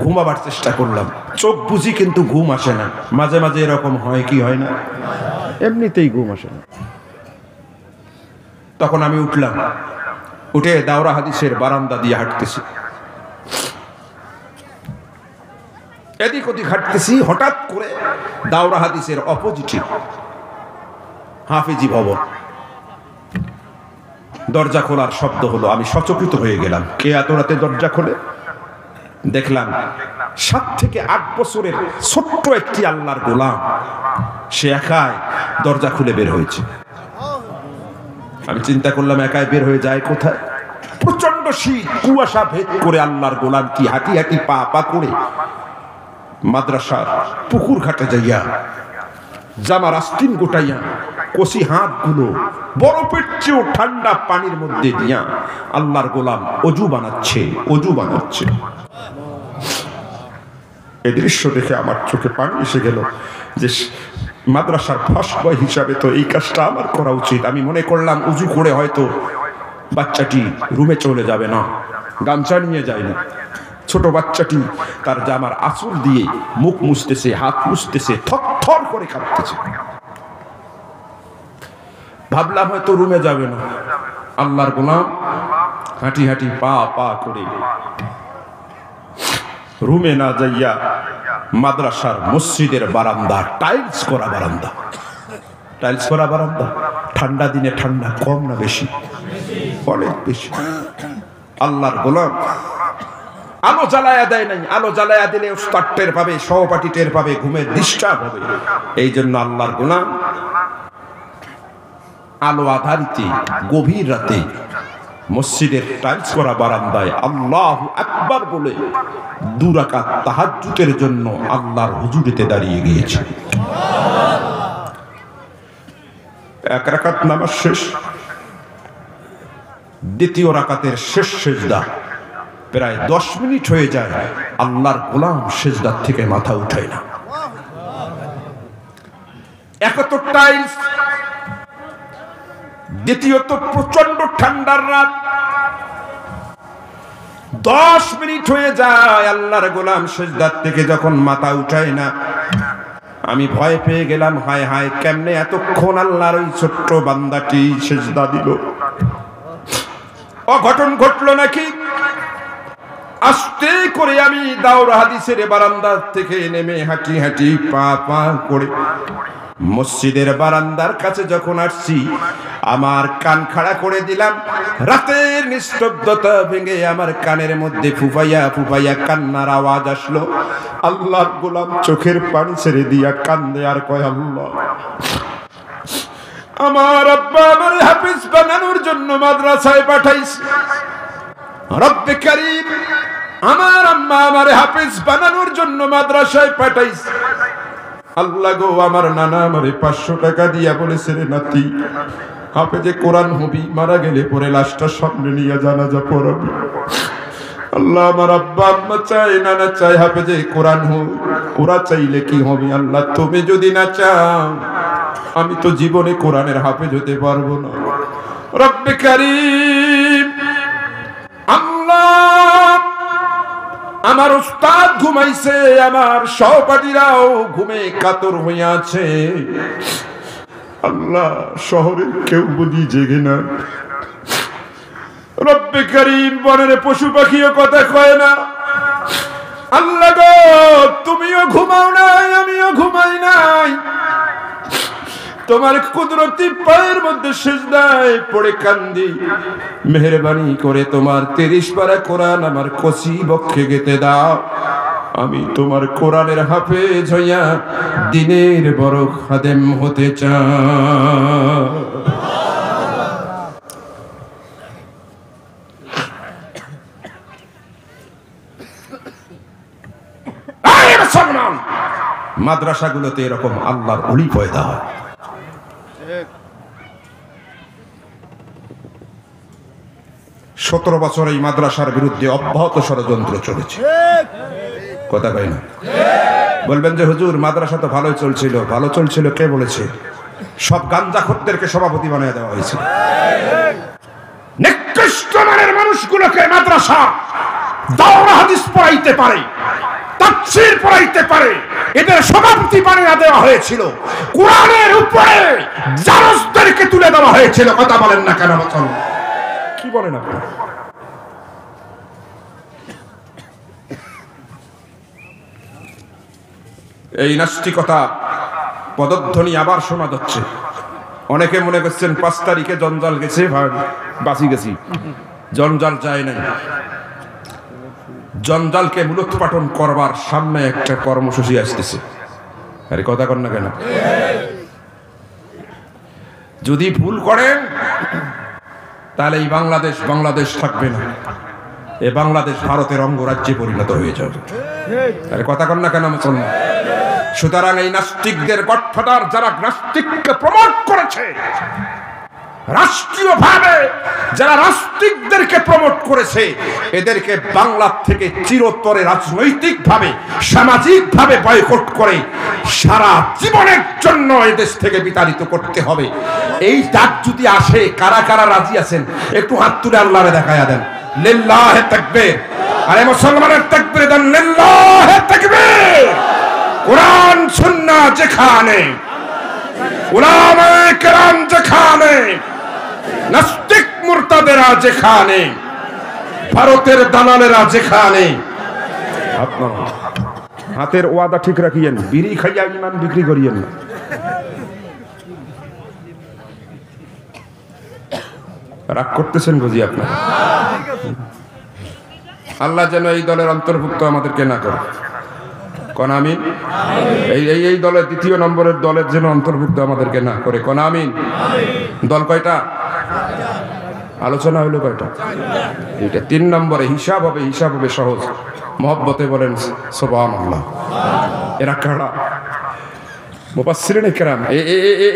ঘুমাবার চেষ্টা করলাম। চোখ বুঝি কিন্তু ঘুম আসে না। মাঝে মাঝে এরকম হয়, কি হয় না? এমনিতেই ঘুম আসে না। তখন আমি উঠলাম, উঠে দাওরা হাদিসের বারান্দা দিয়ে হাঁটতেছি, এদিক ওদিক হাঁটতেছি। হঠাৎ করে দাওরা হাদিসের অপোজিটে হাফেজি ভবন, দরজা খোলার শব্দ হলো, আমি সচকিত হয়ে গেলাম। কে এত রাতে দরজা খোলে? দেখলাম 7 থেকে 8 বছরের ছোট্ট একটি আল্লাহর গোলাম, সে একাই দরজা খুলে বের হয়েছে। আমি চিন্তা করলাম একাই বের হয়ে যায় কোথায়? প্রচন্ড শীত, কুয়াশা ভেদ করে আল্লাহর গোলাম কি হাঁটি হাঁটি পা পা করে মাদ্রাসার পুকুর ঘাটে যাইয়া জামার আস্তিন গোটাইয়া কষি হাতগুলো বরফের চেয়েও ঠান্ডা পানির মধ্যে দিয়া আল্লাহর গোলাম অজু বানাচ্ছে। এই দৃশ্য দেখে আমার চোখে পানি এসে গেল যে মাদ্রাসার ফার্স্ট বয় হিসাবে তো এই কাজটা আমার করা উচিত। আমি মনে করলাম উজু করে হয়তো বাচ্চাটি রুমে চলে যাবে না, গামছা নিয়ে যায় না। ছোট বাচ্চাটি তার জামার আঁচল দিয়ে মুখ মুছতেছে, হাত মুছতেছে, থরথর করে কাঁপতেছে। ভাবলাম হয়তো রুমে যাবে না। আল্লাহর গোলাম হাঁটি হাঁটি পা পা করে রুমে না যাইয়া মাদ্রাসার মসজিদের বারান্দা, টাইলস করা বারান্দা। ঠান্ডা দিনে ঠান্ডা কম না বেশি? অনেক বেশি। আল্লাহর গোলাম আলো জ্বালায়া দেয় নাই। আলো জ্বালায়া দিলে উস্তাদ টের পাবে, সহপাঠী টের পাবে, ঘুমের ডিস্টার্ব হবে। এই জন্য আল্লাহর গোলাম আলো আধারিতে গভীর রাতে মসজিদের টাইলস করা বারান্দায় আল্লাহু আকবার বলে 2 রাকাত তাহাজ্জুদের জন্য আল্লাহর হুজুরিতে দাঁড়িয়ে গিয়েছে। 1 রাকাত নামাজ শেষ, 2য় রাকাতের শেষ সেজদা। প্রায় 10 মিনিট হয়ে যায়, আল্লাহর গোলাম সেজদার থেকে মাথা উঠায় না। 71 টাইলস, দ্বিতীয়ত প্রচন্ড ঠান্ডার রাত, 10 মিনিট হয়ে যায় আল্লাহর গোলাম সেজদার থেকে যখন মাথা উঠায় না। আমি ভয় পেয়ে গেলাম, হায় হায় কেমনে এতক্ষণ আল্লাহর ওই ছোট্ট বান্দাটি সেজদা দিল? অঘটন ঘটলো নাকি? আস্তে করে আমি দাওরা হাদিসের বারান্দা থেকে নেমে হাঁটি হাঁটি পা পা করে মসজিদের বারান্দার কাছে যখন আসছি, আমার কান খাড়া করে দিলাম। রাতের নিস্তব্ধতা ভেঙে আমার কানের মধ্যে ফুফাইয়া ফুফাইয়া কান্নার আওয়াজ আসলো। আল্লাহর গোলাম চোখের পানি ছেড়ে দিয়া কান্দে আর কয়, আল্লাহ, আমার আব্বা আমার হাফেজ বানানোর জন্য মাদ্রাসায় পাঠাইছে। রব্বে কারীম, আমার আম্মা আমার হাফেজ বানানোর জন্য মাদ্রাসায় পাঠাইছে। আল্লাহ গো, আমার নানা আমারে 500 টাকা দিয়া বলেছে, রে নাতি, হাফেজে কোরআন হবি, মারা গেলে পরে লাশটা সামনে নিয়ে জানাজা পড়াবি। আল্লাহ, আমার আব্বা আম্মা চাই, নানা চাই হাফেজে কোরআন হোক। ওরা চাইলে কি হবে? আল্লাহ, তুমি যদি না চাও আমি তো জীবনে কোরআনের হাফেজ হতে পারবো না। রব্বে কারীম, আল্লাহ, আমার উস্তাদ ঘুমাইছে, আমার সহপাঠীরাও ঘুমে কাতর হইয়া আছে। আল্লাহ, শহরের কেউ বুঝি জেগে না। রব্বে কারীম, বনের পশু পাখিও কথা কয় না। আল্লাহ গো, তুমিও ঘুমাও নাই, আমিও ঘুমাই নাই। তোমার কুদরতি পায়ের মধ্যে সিজদায় পড়ে কান্দি। মেহেরবানি করে তোমার 30 পারা কোরআন আমার কচি বক্ষে গেঁথে দাও। আমি তোমার কোরআনের হাফেজ হইয়া দিনের বড় খাদেম হতে চাই। মাদ্রাসাগুলোতে এরকম আল্লাহর ওলি পয়দা হয়। 17 বছর এই মাদ্রাসার বিরুদ্ধে অব্যাহত ষড়যন্ত্র চলেছে। কথা কয় না? বলবেন যে হুজুর মাদ্রাসা তো ভালোই চলছিল। ভালো চলছিল কে বলেছে? সব গাঞ্জাখোরদেরকে সভাপতি বানিয়ে দেওয়া হয়েছে। নিকৃষ্ট মানের মানুষগুলোকে মাদ্রাসা দাওরা হাদিস পড়াইতে পারে, তাফসীর পড়াইতে পারে, এদের সভাপতি বানিয়ে দেওয়া হয়েছিল। কোরআনের উপরে জারজদেরকে তুলে দেওয়া হয়েছিল। কথা বলেন না কেন? কি বলেন আপনারা? এই নাস্তিকতা পদধ্বনি আবার শোনা যাচ্ছে। অনেকে মনে করছেন 5 তারিখে জঞ্জাল গেছে, বাঁচি গেছি। জঞ্জাল যায় নাই। জঞ্জালকে মূলোৎপাটন করবার সামনে একটা কর্মসূচি আসতেছে। আরে কথা কর না কেন? যদি ভুল করেন তাহলে এই বাংলাদেশ থাকবে না, এই বাংলাদেশ ভারতের অঙ্গরাজ্যে পরিণত হয়ে যাবে। আরে কথা কর না কেন মুসলমান? সুতরাং এই নাস্তিকদের গডফাদার যারা নাস্তিককে প্রমোট করেছে, রাষ্ট্রীয়ভাবে যারা নাস্তিকদেরকে প্রমোট করেছে, এদেরকে বাংলা থেকে চিরতরে রাজনৈতিকভাবে সামাজিকভাবে বয়কট করে সারা জীবনের জন্য এদেশ থেকে বিতাড়িত করতে হবে। এই ডাক যদি আসে, কারা কারা রাজি আছেন একটু হাত তুলে আল্লাহরে দেখায়া দেন। লিল্লাহে তাকবীর। আরে মুসলমানের তাকবীর দেন, লিল্লাহে তাকবীর। কোরআন সুন্নাহ যেখানে, উলামায়ে কেরাম যেখানে, নাস্তিক মুরতাদেরা যেখানে, ভারতের দালালেরা যেখানে, আপনার হাতের ওয়াদা ঠিক রাখিয়েন, বিড়ি খাইয়া ইমান বিক্রি করিয়েন না। রাগ করতেছেন বুঝি আপনার? আল্লাহ যেন এই দলের অন্তর্ভুক্ত আমাদেরকে না করে। কোন আমিন? এই দলের দ্বিতীয় নম্বরের দলের যেন অন্তর্ভুক্ত আমাদেরকে না করে। কোন আমিন? দল কয়টা? আলোচনা হইলো কয়টা? এটা 3 নম্বরে হিসাব হবে সহজ। মহব্বতে বলেন সুবহানাল্লাহ। এরা কারা? মুফাসসিরিনে কেরাম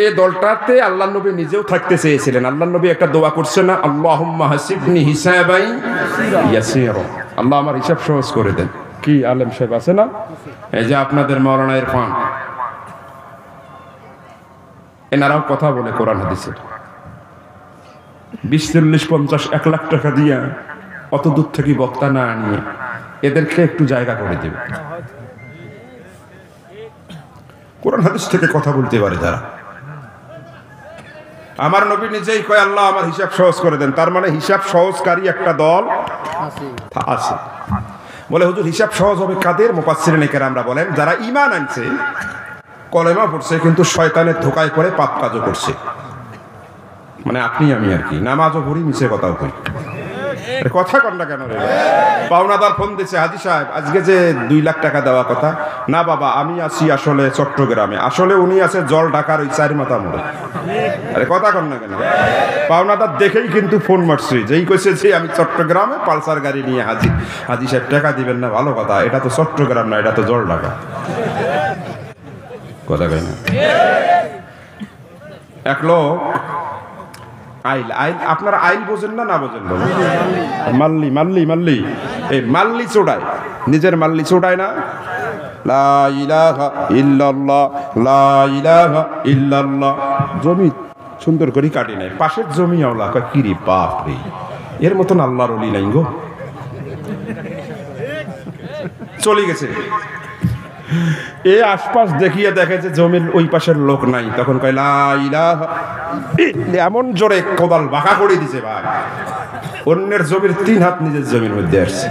এই দলটাতে আল্লাহর নবী নিজেও থাকতে চেয়েছিলেন। আল্লাহর নবী একটা দোয়া করছেন না, আল্লাহুম্মা হাসিবনি হিসাবাই ইয়াসীরা, আল্লাহ আমার হিসাব সহজ করে দেন। কি আলেম সাহেব আছে না, এই যে আপনাদের মাওলানা ইরফান, এনারাও কথা বলে কোরআন হাদিসের। 20, 40, 50, 1 লাখ টাকা দিয়া অত দূর থেকে বক্তা না আনিয়ে এদেরকে একটু জায়গা করে দেবে। কোরআন হাদিস থেকে কথা বলতে পারে যারা। আমার নবী নিজেই কয় আল্লাহ আমার হিসাব সহজ করে দেন। তার মানে হিসাব সহজকারী একটা দল আছে। বলে হুজুর হিসাব সহজ হবে কাদের? মুফাসসিরিনে কেরামরা বলেন যারা ঈমান আনছে, কলেমা পড়ছে, কিন্তু শয়তানের ধোঁকায় পড়ে পাপ কাজও করছে। মানে আপনি আমি আর কি, নামাজও পড়ি, মিছে কথাও কই। কথা কর না কেন রে? পাওনাদার ফোন দিয়েছে, হাজি সাহেব আজকে যে 2 লাখ টাকা দেওয়া কথা। না বাবা, আমি আছি আসলে চট্টগ্রামে, আসলে উনি আছে জল ঢাকার ওই 4 মাথা মোড়ে। আরে কথা কর না কেন? পাওনাদার দেখেই কিন্তু ফোন মারছি, যেই কইছে যে আমি চট্টগ্রামে পালসার গাড়ি নিয়ে হাজির। হাজি সাহেব টাকা দিবেন না, ভালো কথা, এটা তো চট্টগ্রাম না, এটা তো জল ঢাকা। কথা কয় না? এক লোক আইল, আপনারা আইল বোঝেন না বোঝেন? মাল্লি এই মাল্লি চোড়ায়, নিজের মাল্লি চোড়ায় না, লা ইলাহা ইল্লাল্লাহ, লা ইলাহা ইল্লাল্লাহ। জমি সুন্দর করে কাটি নাই, পাশের জমি আওলা কয় কি রে বাপ রে, এর মতন আল্লাহর ওলি নাই গো। চলে গেছে, এ আশপাশ দেখিয়ে দেখে যে জমির ওই পাশের লোক নাই, তখন কয় লা ইলাহা, এমন জোরে কোদাল বাঁকা করে দিছে ভাই, অন্যের জমির 3 হাত নিজের জমির মধ্যে আসছে।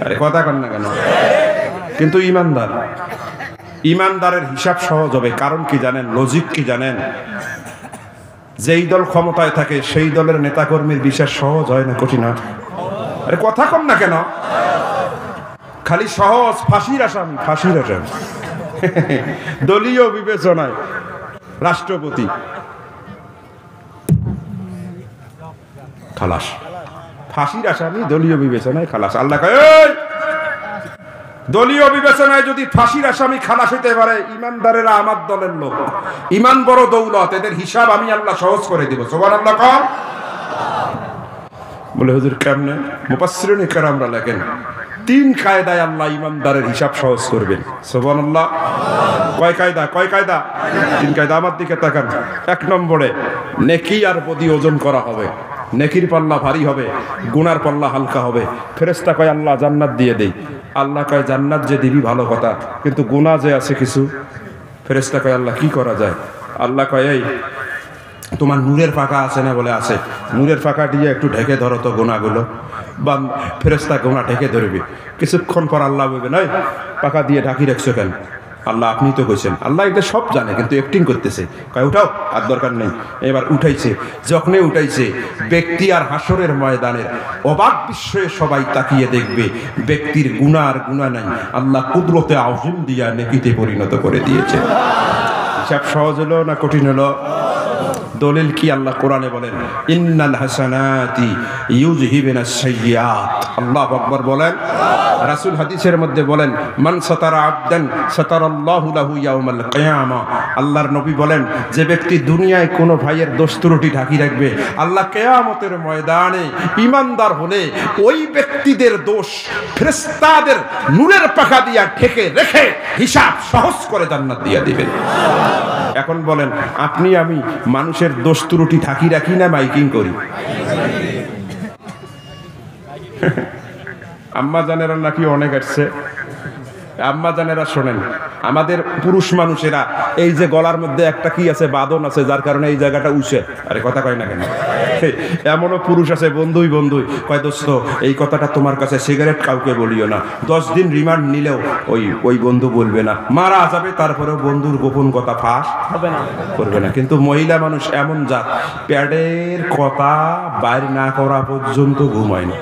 আরে কথা কর না কেন? কিন্তু ইমানদারের হিসাব সহজ হবে। কারণ কি জানেন? লজিক কি জানেন? যেই দল ক্ষমতায় থাকে সেই দলের নেতাকর্মীর বিশ্বাস সহজ হয় না কঠিন হয়? আরে কথা কর না কেন? খালি সহজ, ফাঁসির আসামি। দলীয় বিবেচনায় রাষ্ট্রপতি খালাস, ফাঁসির আসামি দলীয় বিবেচনায় খালাস। আল্লাহ কয় দলীয় বিবেচনায় যদি ফাঁসির আসামি খালাস হইতে পারে, ইমানদারেরা আমার দলের লোক, ইমান বড় দৌলত, এদের হিসাব আমি আল্লাহ সহজ করে দিব। সুবহানাল্লাহ কর। বলে হুজুর কেমনে? মুফাসসিরিনে কেরামরা লেখেন 3 কায়দায় আল্লাহ ইমানদারের হিসাব সহজ করবেন। সুবহানাল্লাহ। কয় কায়দা? 3 কায়দা। আমার দিকে তাকান। 1 নম্বরে নেকি আর বদি ওজন করা হবে। নেকির পাল্লা ভারী হবে, গুনার পাল্লা হালকা হবে। ফেরেশতা কয় আল্লাহ জান্নাত দিয়ে দেই। আল্লাহ কয় জান্নাত যে দিবি ভালো কথা, কিন্তু গুনাহ যে আছে কিছু। ফেরেশতা কয় আল্লাহ কি করা যায়? আল্লাহ কয় এই তোমার নূরের পাকা আছে না? বলে আছে। নূরের পাকা দিয়ে একটু ঢেকে ধরো তো গুনাহগুলো। বা ফেরেশতা গুনাহ ঢেকে ধরবে। কিছুক্ষণ পর আল্লাহ বলবে নয় পাকা দিয়ে ঢাকি রাখছো কেন? আল্লাহ আপনি তো কইছেন। আল্লাহ এটা সব জানে কিন্তু অ্যাক্টিং করতেছে, কয় উঠাও আর দরকার নেই। এবার উঠাইছে, যখনই উঠাইছে ব্যক্তি আর হাসরের ময়দানের অবাক বিস্ময়ে সবাই তাকিয়ে দেখবে ব্যক্তির গুনাহ আর গুনাহ নাই, আল্লাহ কুদরতে আযীম দিয়া নেকিতে পরিণত করে দিয়েছে। হিসাব সহজ হলো না কঠিন হলো? দলিল কি? আল্লাহ কোরআনে বলেন ইন্নাল হাসানাতি ইউযহিবুনাস সাইয়্যাত। আল্লাহু আকবার বলেন। রাসূল হাদিসের মধ্যে বলেন মান সাতারা আবদান সাতারাল্লাহু লাহু ইয়াউমাল কিয়ামা। আল্লাহর নবী বলেন যে ব্যক্তি দুনিয়ায় কোনো ভাইয়ের দোষ ত্রুটি ঢাকি রাখবে, আল্লাহ কিয়ামতের ময়দানে ঈমানদার হলে ওই ব্যক্তিদের দোষ ফেরেশতাদের নূরের পাখা দিয়া ঢেকে রেখে হিসাব সহজ করে জান্নাত দিয়ে দিবেন। এখন বলেন আপনি আমি মানুষের দোষ ত্রুটি ঢাকি রাখি না মাইকিং করি? আম্মা জানেরা নাকি অনেক আসছে। আম্মা জানেরা শোনেন, আমাদের পুরুষ মানুষেরা এই যে গলার মধ্যে একটা কি আছে, বাঁধন আছে, যার কারণে এই জায়গাটা উঠে। আরে কথা কয় না কেন? এমনও পুরুষ আছে বন্ধুই কয় দোস্ত এই কথাটা তোমার কাছে সিগারেট কাউকে বলিও না। 10 দিন রিমান্ড নিলেও ওই বন্ধু বলবে না, মারা যাবে, তারপরেও বন্ধুর গোপন কথা ফাঁস করবে না। কিন্তু মহিলা মানুষ এমন জাত, প্যাডের কথা বাইর না করা পর্যন্ত ঘুমায় না।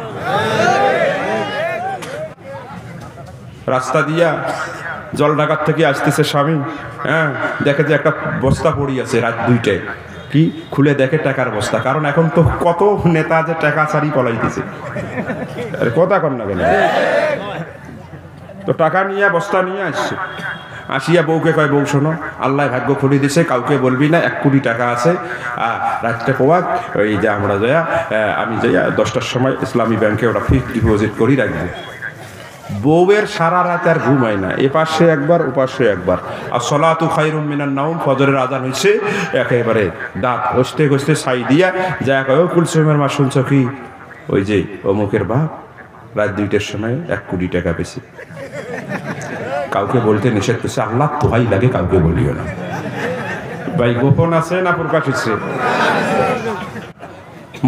রাস্তা দিয়া জল ঢাকার থেকে আসতেছে স্বামী, হ্যাঁ, দেখে যে একটা বস্তা পড়ি আছে রাত 2টায়, কি খুলে দেখে টাকার বস্তা। কারণ এখন তো কত নেতা যে টাকা ছাড়ি পলাইতেছে। আরে কথা কর না কেন? তো টাকা নিয়ে বস্তা নিয়ে আসছে, আসিয়া বউকে কয় বউ শোনো, আল্লাহ ভাগ্য খুলে দিছে, কাউকে বলবি না, 1 কোটি টাকা আছে, রাতটা কোয়াক ওই যে আমরা আমি 10টার সময় ইসলামী ব্যাংকে ওটা ফিক্সড ডিপোজিট করি রাখবো। বউয়ের সারা রাত আর ঘুমায় না, এপাশে একবার ওপাশে একবার। আর সলাতু খায়রুম মিনান নাওম, ফজরের আজান হয়েছে, একেবারে দাঁত ঘষতে ঘষতে ছাই দিয়া যা কয় ও কুলসুমের মা শুনছ কি, ওই যে অমুকের বাপ রাত 2টার সময় 1 কোটি টাকা পেয়েছে। কাউকে বলতে নিষেধ করছে, আল্লাহ তোহাই লাগে কাউকে বলিও না। ভাই গোপন আছে না প্রকাশ হচ্ছে?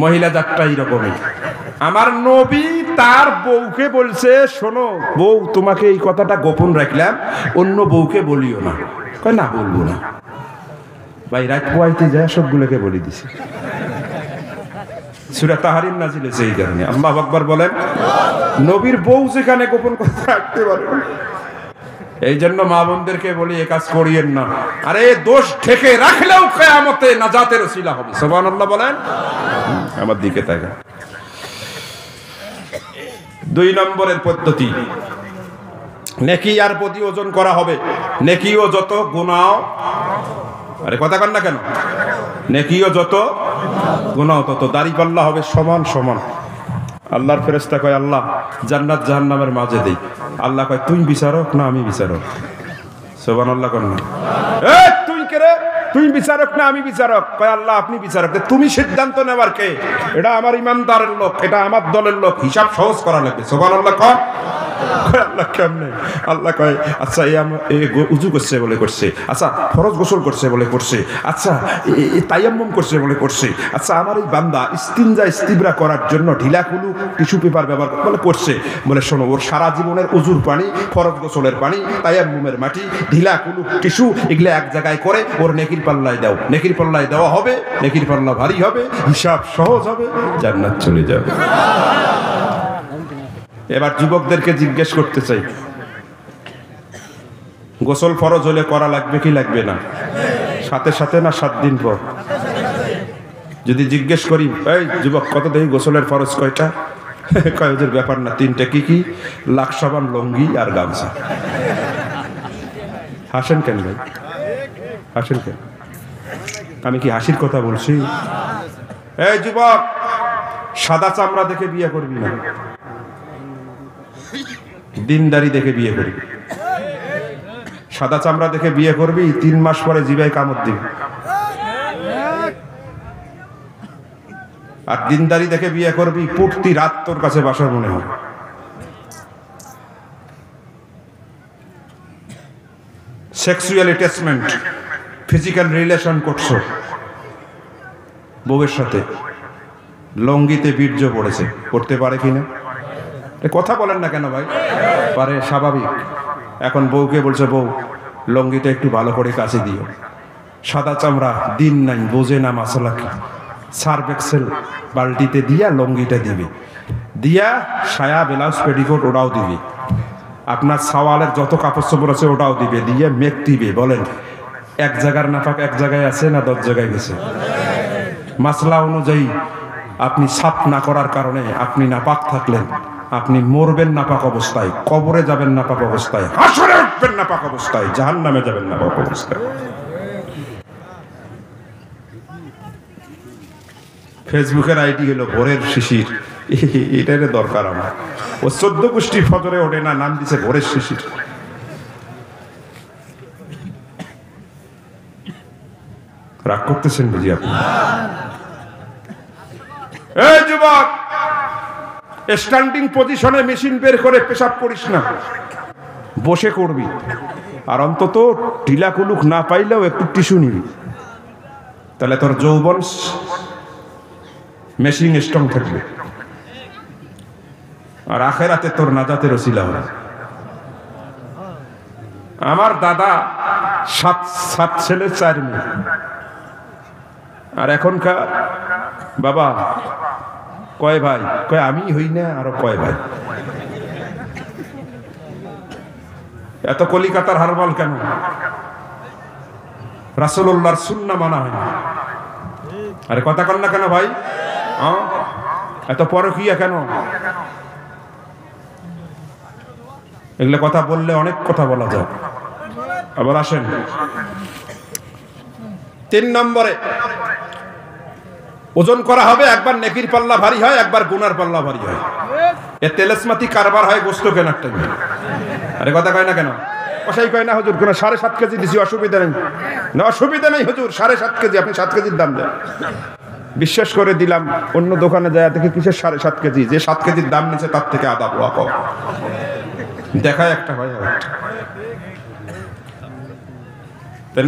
মহিলা জাতটা এইরকমই। আমার নবী তার বউকে বলছে শোনো বউ, তোমাকে এই কথাটা গোপন রাখলাম, অন্য বউকে বলিও না। কয় না বলবো না। ভাই রাত পোয়াইতে যায় সবগুলোকে বলে দিছে। সূরা তাহরিম নাজিল হয়েছে এই কারণে। আল্লাহু আকবার বলেন। নবীর বউ যেখানে গোপন কথা রাখতে পারে, এই জন্য মা বোনদেরকে বলি এ কাজ করিয়েন না। আরে দোষ ঢেকে রাখলেও কিয়ামতে নাজাতের ওসিলা হবে। সুবহানাল্লাহ বলেন। আমার দিকে তাকান। 2 নম্বরের পদ্ধতি, নেকি আর প্রতি ওজন করা হবে। নেকিও যত গুনাহ, আরে কথা কন না কেন? নেকিও যত গুনাহ তত। দাড়িপাল্লা হবে সমান সমান। আল্লাহর ফেরেশতা কয় আল্লাহ জান্নাত জাহান্নামের মাঝে দেই। আল্লাহ কয় তুই বিচারক না আমি বিচারক? সুবহানাল্লাহ কন না। তুই কে রে? তুই বিচারক না আমি বিচারক? কয় আল্লাহ আপনি বিচারক। তুমি সিদ্ধান্ত নেবার কে? এটা আমার ইমানদারের লোক, এটা আমার দলের লোক, হিসাব সহজ করা লাগবে। সুবহানাল্লাহ কন। আল্লাহ কেমনে? আল্লাহ কয় আচ্ছা এই উযু করছে বলে করছে, আচ্ছা ফরজ গোসল করছে বলে করছে, আচ্ছা তায়াম্মুম করছে বলে করছে, আচ্ছা আমার এই বান্দা ইস্তিবরা করার জন্য ঢিলাকুলু টিস্যু পেপার ব্যবহার বলে করছে। বলে শোনো, ওর সারা জীবনের উজুর পানি, ফরজ গোসলের পানি, তায়াম্মুমের মাটি, ঢিলাকুলু টিস্যু এগুলো এক জায়গায় করে ওর নেকির পাল্লায় দাও। নেকির পাল্লায় দেওয়া হবে, নেকির পাল্লা ভারী হবে, হিসাব সহজ হবে, জান্নাত চলে যাবে। এবার যুবকদেরকে জিজ্ঞেস করতে চাই, গোসল ফরজ হলে করা লাগবে কি লাগবে না? সাথে সাথে না 7 দিন পর? যদি জিজ্ঞেস করি এই যুবক কত দেখি গোসলের ফরজ কয়টা? কয় ওদের ব্যাপার না, 3টে। কি কি? লাখ সাবান, লঙ্গি আর গামছা। হাসেন কেন ভাই? হাসেন কেন? আমি কি হাসির কথা বলছি? এই যুবক, সাদা চামড়া দেখে বিয়ে করবি না, দিনদারি দেখে বিয়ে করবি। সাদা চামড়া দেখে বিয়ে করবি, 3 মাস পরে জিবায় কামড় দিবি। আর দিনদারি দেখে বিয়ে করবি, পূর্তি রাত তোর কাছে বাসর মনে হবে। সেক্সুয়াল অ্যাটাচমেন্ট, ফিজিক্যাল রিলেশন করছো বউয়ের সাথে, লঙ্গিতে বীর্য পড়েছে, করতে পারে কিনা? কথা বলেন না কেন ভাই? পারে, স্বাভাবিক। এখন বউকে বলছে বউ লঙ্গিটা একটু ভালো করে কাছে দিও। সাদা চামড়া দিন নাই, বোঝে না মশলা কি, সার্ফ এক্সেল বালতিতে দিয়া লঙ্গিটা দিবে, দিয়া সায়া ব্লাউজ পেটিকোট ওটাও দিবে, আপনার সাওয়ালের যত কাপড় চোপড় আছে ওটাও দিবে, দিয়ে মেঘ দিবে। বলেন এক জায়গার নাপাক এক জায়গায় আছে না 10 জায়গায় গেছে? মাসলা অনুযায়ী আপনি সাফ না করার কারণে আপনি নাপাক থাকলেন, আপনি মরবেন নাপাক অবস্থায়, কবরে যাবেন নাপাক অবস্থায়, হাসরে উঠবেন নাপাক অবস্থায়, জাহান্নামে যাবেন নাপাক অবস্থায়। ফেসবুকের আইডি হলো ভোরের শিশির, এটাই দরকার আমার। ও 14 গোষ্ঠী ফজরে ওঠে না, নাম দিছে ভোরের শিশির। রাগ করতেছেন বুঝি আপনি? এই যুবক, স্ট্যান্ডিং পজিশনে মেশিন বের করে পেশাব করিস না, বসে করবি। আর অন্তত টিলা কুলুক না পাইলেও একটু টিস্যু নিবি, তাহলে তোর যৌবন মেশিন স্ট্রং থাকবে, আর আখেরাতে তোর নাজাতের ওসিলা হবে। আমার দাদা 7 ছেলে 4 মেয়ে, আর এখনকার বাবা কয় ভাই? কয় আমি হই না, আরো কয় ভাই? এত কলিকাতার হারবাল কেন? রাসূলুল্লাহর সুন্নাহ মানা হয় না। আরে কথা কন না কেন ভাই? এত পরকীয়া কেন? এগুলো কথা বললে অনেক কথা বলা যায়। আবার আসেন 3 নম্বরে, ওজন করা হবে, একবার নেকির পাল্লা ভারী হয়, একবার গুনার পাল্লা ভারী হয়। এ তেলেসমাতি কারবার হয় গোস্ত কেনার টাইমে। আরে কথা কয় না কেন? কষাই কয় না হুজুর, কোনো 7.5 কেজি দিছি, অসুবিধা নেই। না অসুবিধা নেই হুজুর, 7.5 কেজি, আপনি 7 কেজির দাম দেন। বিশ্বাস করে দিলাম, অন্য দোকানে যায় থেকে কিসের 7.5 কেজি, যে 7 কেজির দাম নিচ্ছে তার থেকে আধা পোয়া কম দেখায় একটা হয়।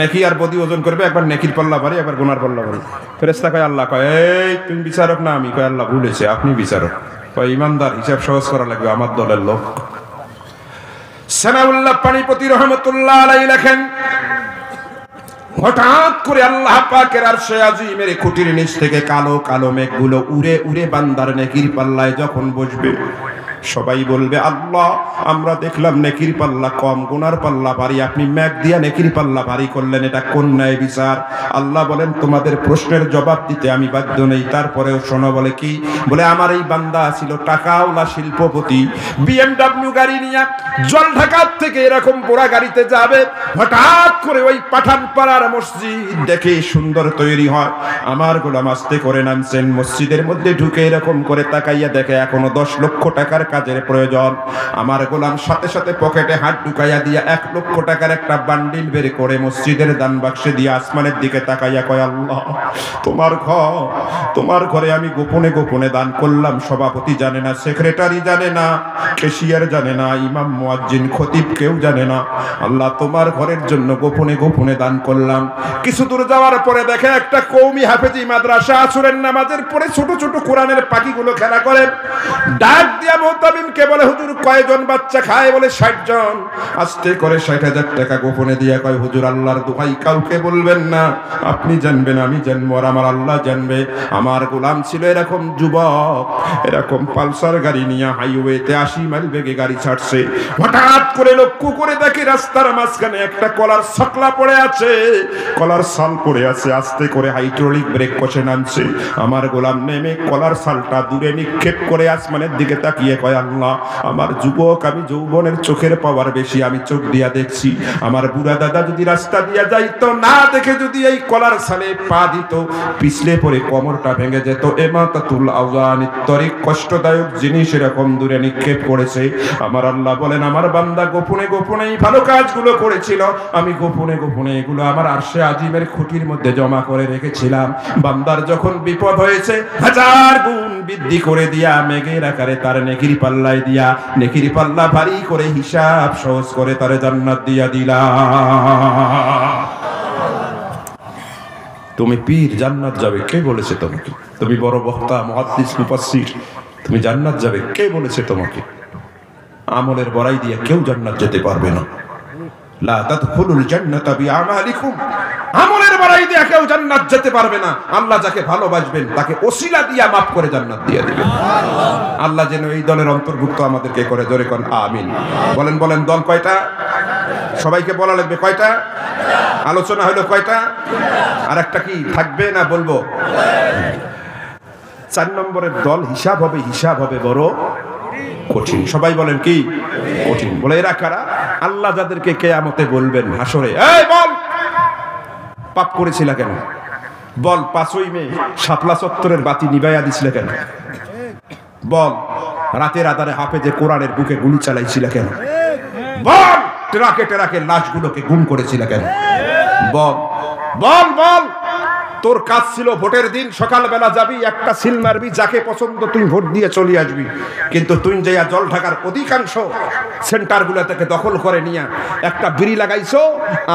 নেকি আর বদি ওজন করবে, একবার নেকির পাল্লা ভারী, একবার গুনার পাল্লা ভারী। ফেরেশতা কয় আল্লাহ, কয় এই তুমি বিচারক না আমি? কয় আল্লাহ ভুলেছে, আপনি বিচারক। কয় ইমানদার, হিসাব সহজ করা লাগবে, আমার দলের লোক। সানাউল্লাহ পানিপতি রহমতুল্লাহ আলাইহি লেখেন, হঠাৎ করে আল্লাহ পাকের আরশে আজিমের খুঁটির নিচ থেকে কালো কালো মেঘগুলো উড়ে উড়ে বান্দার নেকির পাল্লায় যখন বসবে, সবাই বলবে আল্লাহ, আমরা দেখলাম নেকির পাল্লা কম, গুনার পাল্লা ভারী, আপনি মেঘ দিয়া নেকির পাল্লা ভারী করলেন, এটা কোন ন্যায় বিচার? আল্লাহ বলেন, তোমাদের প্রশ্নের জবাব দিতে আমি বাধ্য নেই, তারপরেও শোনো। বলে কি? বলে আমার এই বান্দা ছিল টাকাওয়ালা শিল্পপতি, BMW গাড়ি নিয়ে জল ঢাকার থেকে এরকম পোড়া গাড়িতে যাবে, হঠাৎ করে ওই পাঠানপাড়ার মসজিদ দেখে সুন্দর তৈরি হয়, আমার গোলাম আস্তে করে নামছেন, মসজিদের মধ্যে ঢুকে এরকম করে তাকাইয়া দেখে এখনো 10 লক্ষ টাকার কাজের প্রয়োজন। আমার গোলাম সাথে সাথে পকেটে হাত ঢুকাইয়া দিয়া 1 লক্ষ টাকার একটা বান্ডিল বের করে মসজিদের দান বাক্সে দিয়ে আসমানের দিকে তাকাইয়া কয়, আল্লাহ তোমার ঘরে আমি গোপনে গোপনে দান করলাম, সভাপতি জানে না, সেক্রেটারি জানে না, ক্যাশিয়ার জানে না, ইমাম মুয়াজ্জিন খতিব কেউ জানে না, আল্লাহ তোমার ঘরের জন্য গোপনে গোপনে দান করলাম। কিছু দূর যাওয়ার পরে দেখে একটা কওমি হাফেজি মাদ্রাসা, আসরের নামাজের পরে ছোট ছোট কোরআনের পাখিগুলো খেলা করে, ডাক দিয়া মুতামিমকে বলে, হুজুর কয়জন বাচ্চা খায়? বলে 60 জন। আস্তে করে 60,000 টাকা গোপনে দিয়া কয়, হুজুর আল্লাহর দোহাই কাউকে বলবেন না, আপনি জানবেন, আমি জানবো, আর আমার আল্লাহ জানবে। আমার গোলাম ছিল এরকম যুবক, এরকম পালসার গাড়ি নিয়ে হাইওয়েতে 80 মাইল বেগে গাড়ি ছাড়ছে, হঠাৎ করে লক্ষ্য করে দেখে রাস্তার মাঝখানে একটা কলার সকলা পড়ে আছে, কলার সাল পড়ে আছে, আস্তে করে হাইড্রোলিক ব্রেক কষে নামছে। আমার গোলাম নেমে কলার সালটা দূরে নিক্ষেপ করে আসমানের দিকে তাকিয়ে কয়, আল্লাহ আমার যুবক, আমি যৌবনের চোখের পাওয়ার বেশি, আমি চোখ দিয়া দেখছি, আমার বুড়া দাদা যদি রাস্তা দিয়া যাইতো, না দেখে যদি এই কলার সালে পা দিত, পিছলে পরে কোমরটা ভেঙে যেত। এমাতাতুল আওয়ানিত তরিক, কষ্টদায়ক জিনিস এরকম দূরে নিক্ষেপ করেছে। আমার আল্লাহ বলেন, আমার বান্দা গোপনে গোপনে এই ভালো কাজগুলো করেছিল, আমি গোপনে গোপনে এগুলো আমার আরশে আজিমের খুঁটির মধ্যে জমা করে রেখেছিলাম। বান্দার যখন বিপদ হয়েছে, 1000 গুণ বৃদ্ধি করে দিয়া মেঘের আকারে তার নেকির পাল্লায় দিয়া নেকির পাল্লা ভারী করে হিসাব সহজ করে তারে জান্নাত দিয়া দিলাম। তুমি পীর, জান্নাত যাবে কে বলেছে তোমাকে? তুমি বড় বক্তা, মুহাদ্দিস, মুফাসসির, তুমি জান্নাত যাবে কে বলেছে তোমাকে? আমলের বড়াই দিয়ে কেউ জান্নাত যেতে পারবে না। লা তাদখুলুল জান্নাতা বিআমালিকুম, আমলের বাড়াই দিয়ে কেউ জান্নাত যেতে পারবে না। আল্লাহ যাকে ভালোবাসবেন তাকে ওসিলা দিয়া মাফ করে জান্নাত দিয়ে দিবেন। আল্লাহ যেন এই দলের অন্তর্ভুক্ত আমাদেরকে করে, জোরে কোন আমিন। বলেন বলেন, দল কয়টা? সবাইকে বলা লাগবে কয়টা? আলোচনা হলো কয়টা? আর একটা কি থাকবে না বলবো? 4 নম্বরের দল হিসাব হবে বড় কঠিন। সবাই বলেন কি কঠিন? বলে এরা কারা? আল্লাহ যাদেরকে কিয়ামতে বলবেন হাসরে, এই বল পাপ করেছিল কেন? বল 5ই মে শাপলা চত্বরের বাতি নিভাইয়া দিছিল কেন? বল রাতের আধারে হাফেজে কোরআনের বুকে গুলি চালাইছিল কেন? বল ট্রাকে লাশগুলোকে গুম করেছিল কেন? বল বল বল তোর কাজ ছিল ভোটের দিন সকালবেলা যাবি, একটা সিল মারবি, যাকে পছন্দ তুই ভোট দিয়ে চলে আসবি। কিন্তু তুই যে জল ঢাকার অধিকাংশ সেন্টারগুলো থেকে দখল করে নিয়ে একটা বিড়ি লাগাইছো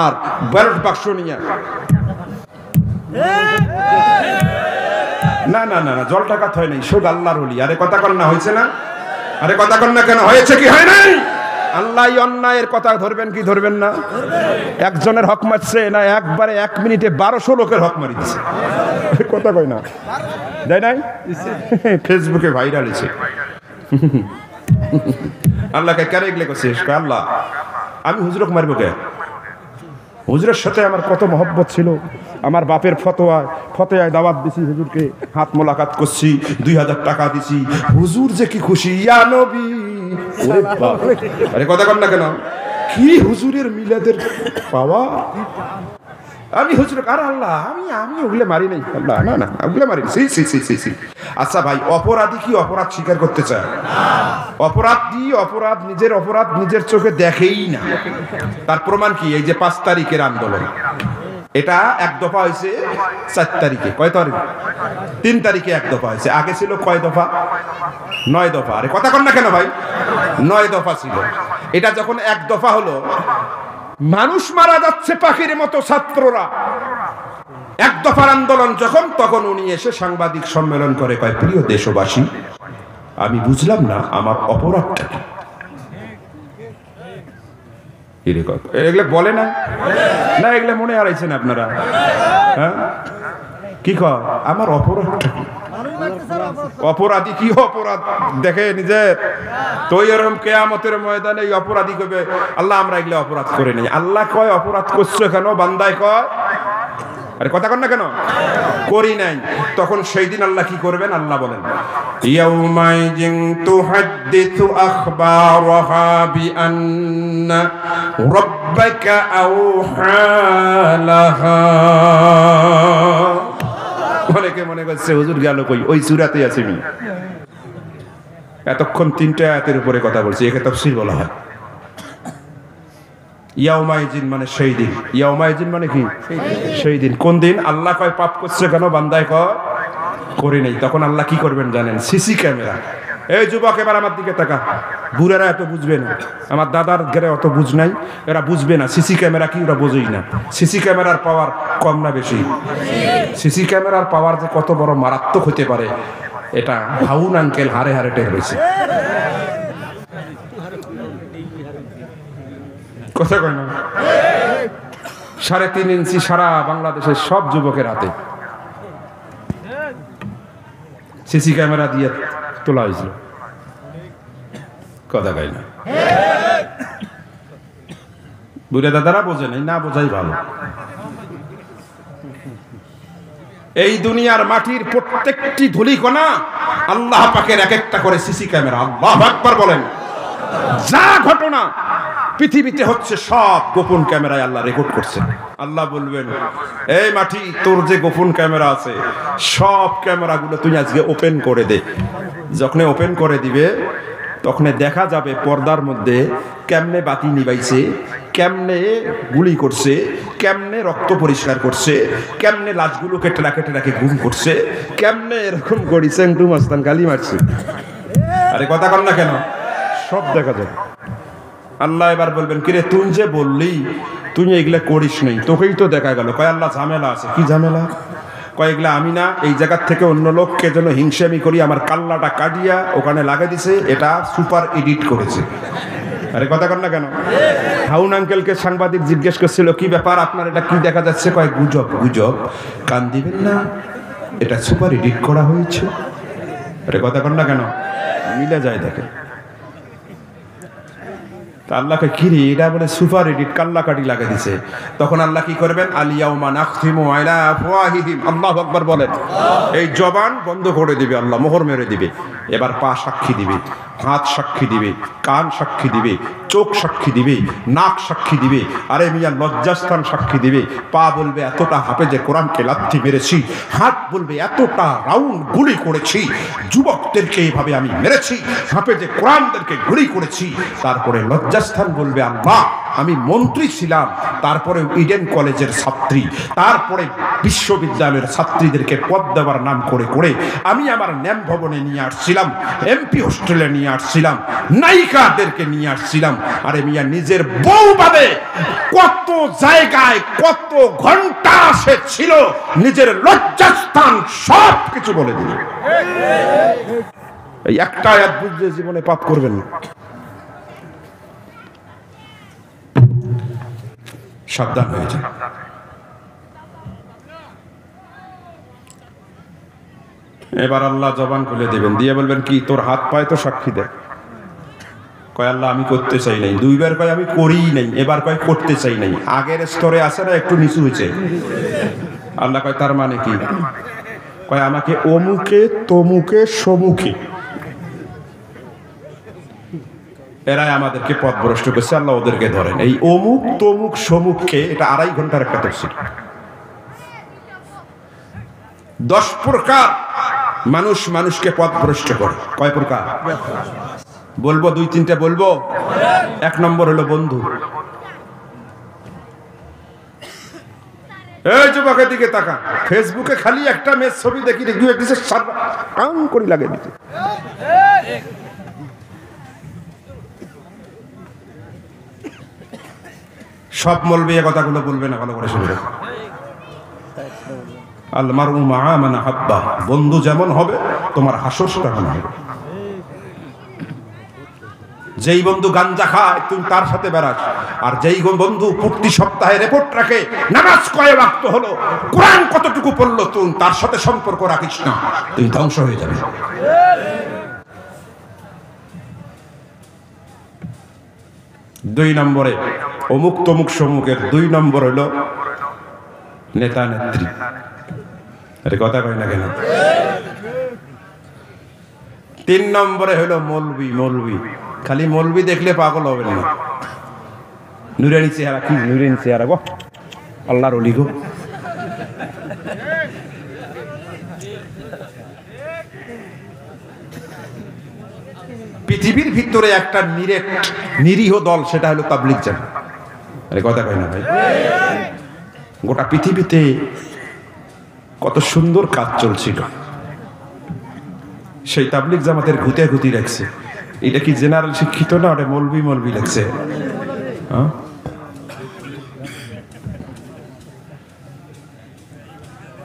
আর ব্যালট বাক্স নিয়ে। না না না, জল ঢাকাত হয় নাই, শুধু আল্লাহর ওলি। আরে কথা কন না, হয়েছে না? আরে কথা কন না কেন? হয়েছে কি হয় নাই? আল্লাহ অন্যায়ের কথা ধরবেন কি ধরবেন না? একজনের হক মারছে না, একবারে 1 মিনিটে 1200 লোকের হক মারিছে। কথা কয় না, তাই নাই? ফেসবুকে ভাইরাল হয়েছে। আল্লাহকে কেন এগুলো করছিস? আল্লাহ আমি হুজুরক মারবো কে? হুজুরের সাথে আমার কত মহব্বত ছিল, আমার বাপের ফতোয়ায় দাওয়াত দিছি, হুজুরকে হাত মোলাকাত করছি, 2000 টাকা দিছি, হুজুর যে কি খুশি, ইয়া নবী। আরে কথা কন না কেন? কি হুজুরের মিলাদের পাওয়া। আমি হুজুর আর আল্লাহ আমি ওগুলো মারি নাই, আল্লাহ না না ওগুলো মারি। আচ্ছা ভাই, অপরাধী কি অপরাধ স্বীকার করতে চায়? অপরাধ নিজের চোখে দেখেই না। তার প্রমাণ কি? এই যে 5 তারিখের আন্দোলন, এটা 1 দফা হয়েছে 4 তারিখে। কয় তারিখ? 3 তারিখে 1 দফা হয়েছে। আগে ছিল কয় দফা? 9 দফা। আরে কথা কন না কেন ভাই? 9 দফা ছিল। এটা যখন 1 দফা হলো, মানুষ মারা যাচ্ছে পাখির মতো ছাত্ররা, 1 দফার আন্দোলন যখন, তখন উনি এসে সাংবাদিক সম্মেলন করে, কয় প্রিয় দেশবাসী, আমি বুঝলাম না আমার অপরাধটা কি। এগুলো বলে না না, এগুলো মনে হারাইছেন আপনারা? হ্যাঁ কি কয় আমার অপরাধটা কি? অপরাধী কি অপরাধ দেখে নিজের তো এরকম কিয়ামতের ময়দানে এই অপরাধী কবে আল্লাহ আমরা এগুলো অপরাধ করে নেই। আল্লাহ কয় অপরাধ করছো কেন? বান্দায় কয় আরে কথা কন না কেন? করি নাই। তখন সেই দিন আল্লাহ কি করবেন? আল্লাহ বলেন, ইয়াউমাইজিন তুহাদ্দিসু আখবারাহা বিআন্না রাব্বাকা আওহা লাহা। অনেকে মনে করছে হুজুর গেল কই, ওই সূরাতে আছে। আমি এতক্ষণ 3টা আয়াতের উপরে কথা বলছি, একে তাফসীর বলা হয়। ইয়াউমাইজিন মানে সেই দিন। ইয়াউমাইজিন মানে কি? সেই দিন। কোন দিন? আল্লাহ কয় পাপ করছে কেন? বান্দায় কয় করি নাই। তখন আল্লাহ কি করবেন জানেন? CC camera. এই যুবক এবার আমার দিকে তাকা। বুড়ারা এত বুঝবে না, আমার দাদার ঘরে অত বুঝ নাই, এরা বুঝবে না সিসি ক্যামেরা কি, ওরা বোঝেই না। সিসি ক্যামেরার পাওয়ার কম না বেশি? সিসি ক্যামেরার পাওয়ার যে কত বড় মারাত্মক হতে পারে, এটা হাউন আঙ্কেল হারে হারে টের হয়েছে। কথা কয় না? 3.5 ইঞ্চি সারা বাংলাদেশের সব যুবকের হাতে সিসি ক্যামেরা দিয়ে তোলা হয়েছিল। কথা কয় না? বুড়ে দাদারা বোঝে নাই, না বোঝাই ভালো। এই দুনিয়ার মাটির প্রত্যেকটি ধূলিকণা আল্লাহ পাকের এক একটা করে সিসি ক্যামেরা। আল্লাহু আকবার বলেন। যা ঘটনা পৃথিবীতে হচ্ছে সব গোপন ক্যামেরায় আল্লাহ রেকর্ড করছেন। আল্লাহ বলবেন, এই মাটি তোর যে গোপন ক্যামেরা আছে সব ক্যামেরাগুলো তুই আজকে ওপেন করে দে। যখন ওপেন করে দিবে তখন দেখা যাবে পর্দার মধ্যে কেমনে বাতি নিবাইছে, কেমনে গুলি করছে, কেমনে রক্ত পরিষ্কার করছে, কেমনে লাশগুলোকে ট্রাকে ট্রাকে গুম করছে, কেমনে এরকম করি সেন্টু মাস্তান গালি মারছে। আরে কথা কর না কেন? সব দেখা যাবে। আল্লাহ এবার বলবেন, কিরে তুই যে বললি তুই এগুলা করিস নাই, তোকেই তো দেখা গেল। কয় আল্লাহ ঝামেলা আছে। কি ঝামেলা? কয় এগুলা আমি না, এই জায়গার থেকে অন্য লোককে যেন হিংসামি করি আমার কাল্লাটা কাটিয়া ওখানে লাগিয়ে দিছে, এটা সুপার এডিট করেছে। আরে কথা কর না কেন? হাউন আঙ্কেলকে সাংবাদিক জিজ্ঞেস করছিল, কি ব্যাপার আপনার এটা কি দেখা যাচ্ছে? কয় গুজব। গুজব কান দিবেন না, এটা সুপার এডিট করা হয়েছে। আরে কথা কর না কেন? মিলে যায় দেখে। আল্লাহকে কিরে এটা বলে সুপার এডিট কাল্লাকাটি লাগে দিছে। তখন আল্লাহ কি করবেন? আলিয়াউমা নাখতিমু আলা আফওয়াহিহিম, আল্লাহু আকবার বলেন। এই জবান বন্ধ করে দিবে আল্লাহ, মোহর মেরে দিবে। এবার পা সাক্ষী দিবে, হাত সাক্ষী দিবে, কান সাক্ষী দিবে, চোখ সাক্ষী দিবে, নাক সাক্ষী দিবে। আরে মিয়া লজ্জাস্থান সাক্ষী দিবে। পা বলবে এতটা হাফেজে কোরআনকে লাথি মেরেছি। হাত বলবে এতটা রাউন্ড গুলি করেছি, যুবকদেরকে এইভাবে আমি মেরেছি, হাফেজে কোরআনদেরকে গুলি করেছি। তারপরে লজ্জাস্থান বলবে আল্লাহ আমি মন্ত্রী ছিলাম, তারপরে ইডেন কলেজের ছাত্রী, তারপরে বিশ্ববিদ্যালয়ের ছাত্রীদেরকে পদ দেওয়ার নাম করে করে আমি আমার ন্যাম ভবনে নিয়ে আসছিলাম, এমপি হোস্টেলে নিয়ে আসছিলাম, নায়িকাদেরকে নিয়ে আসছিলাম। আরে মিয়া নিজের বউ বাদে কত জায়গায় কত ঘন্টা সে ছিল, নিজের লজ্জাস্থান সব কিছু বলে দিল। এই একটা আয়াত বুঝলে জীবনে পাপ করবেন না। সাবধান হয়ে যায়। এবার আল্লাহ জবান খুলে দেবেন, দিয়ে বলবেন কি তোর হাত পায়ে তো সাক্ষী দেয়। কয় আল্লাহ আমি করতে চাই নাই। দুইবার কয় আমি করিই নাই, এবার কয় করতে চাই নাই। আগের স্তরে আছে না, একটু নিচু হয়েছে। আল্লাহ কয় তার মানে কি? কয় আমাকে অমুকে তমুকে সমুখে এরাই আমাদেরকে পথভ্রষ্ট করছে, আল্লাহ ওদেরকে ধরেন। এই অমুক তমুক সমুখকে, এটা 2.5 ঘন্টার একটা তফসির। 10 প্রকার মানুষ মানুষকে পথভ্রষ্ট করে। কয় প্রকার বলবো? 2-3টা বলবো। 1 নম্বর হলো বন্ধু। এই যুবকের দিকে তাকা, ফেসবুকে খালি একটা মেয়ের ছবি দেখি দেখি একদিকে কান করে লাগে দিতে। সব মলবি এই কথাগুলো বলবে না, ভালো করে শুনবে। আল মারউ মা মান হাব্বা, বন্ধু যেমন হবে তোমার হাসর তেমন হবে। যেই বন্ধু গাঞ্জা খায় তুমি তার সাথে বেড়াস, আর যেই বন্ধু প্রতি সপ্তাহে রিপোর্ট রাখে নামাজ কয় ওয়াক্ত হলো, কোরআন কতটুকু পড়লো, তুমি তার সাথে সম্পর্ক রাখিস না, তুই ধ্বংস হয়ে যাবে। দুই নম্বরে অমুক তমুক সমুখের 2 নম্বর হলো নেতা নেত্রী। আরে কথা কয় না কেন? 3 নম্বরে হলো মৌলবি। মৌলবি খালি মৌলবি দেখলে পাগল হবেন না। নুরানি চেহারা, কি নুরানি চেহারা গো, আল্লাহর ওলি গো। পৃথিবীর ভিতরে একটা নিরীহ দল, সেটা হলো তাবলীগ জামাত। আরে কথা কয় না ভাই? গোটা পৃথিবীতে কত সুন্দর কাজ চলছিল, সেই তাবলীগ জামাতের ঘুতে ঘুতি রাখছে। এটা কি জেনারেল শিক্ষিত না? ওটা মৌলবি মৌলবি লাগছে।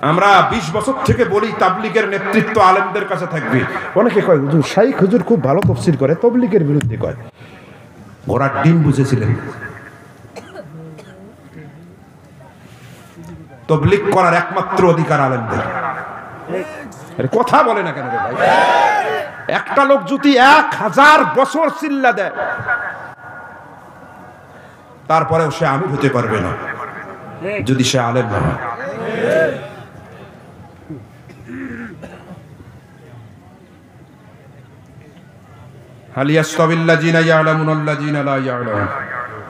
আমরা 20 বছর থেকে বলি তাবলীগের নেতৃত্ব আলেমদের কাছে থাকবে। অনেকে কয় হুজুর শাইখ হুজুর খুব ভালো তাফসীর করে, তাবলীগের বিরুদ্ধে কয়। ঘোড়ার ডিম বুঝেছিলেন? তাবলীগ করার একমাত্র অধিকার আলেমদের। কথা বলে না কেন রে ভাই? একটা লোক যদি 1000 বছর চিল্লা দেয়, তারপরেও সে আমির হতে পারবে না যদি সে আলেম না হয়।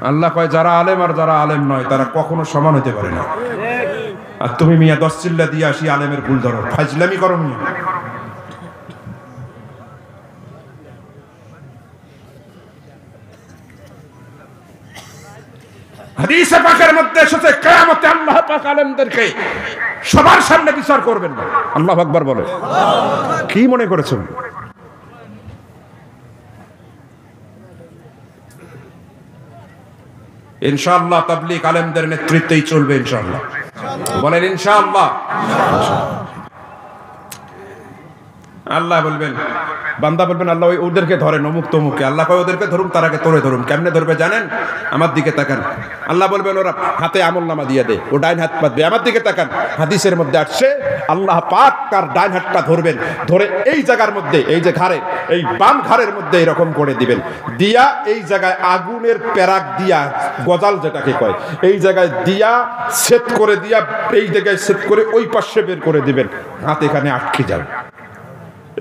আল্লাহ কয় যারা আলেম আর যারা আলেম নয় তারা কখনো সমান হতে পারে না। আর তুমি মিয়া 10 চিল্লা দিয়ে আসি আলেমের ভুল ধরো, ফাজলামি করো মিয়া। হাদিসে পাকের মধ্যে এসেছে কিয়ামতে আল্লাহ পাক আলেমদেরকে সবার সামনে বিচার করবেন না। আল্লাহু আকবার বলে। কি মনে করেছেন? ইনশাআল্লাহ তাবলীগ আলেমদের নেতৃত্বেই চলবে ইনশাআল্লাহ। বলেন ইনশাআল্লাহ। আল্লাহ বলবেন, বান্দা বলবেন আল্লাহ ওদেরকে ধরেন অমুক তমুককে। আল্লাহ কয় ওদেরকে ধরুন, তার আগে তোরে ধরুন। কেমনে ধরবে জানেন? আমার দিকে তাকান। আল্লাহ বলবেন ওরা হাতে আমলনামা দিয়ে দে, ও ডাইন হাত পাতবে। আমার দিকে তাকান। হাদিসের মধ্যে আসছে আল্লাহ পাক তার ডাইন হাতটা ধরবেন, ধরে এই জায়গার মধ্যে, এই যে ঘাড়ে, এই বাম ঘাড়ের মধ্যে এরকম করে দিবেন, দিয়া এই জায়গায় আগুনের প্যারাক দিয়া, গজাল যেটাকে কয়, এই জায়গায় দিয়া সেট করে দিয়া, এই জায়গায় সেট করে ওই পাশে বের করে দিবেন, হাত এখানে আটকে যাবে।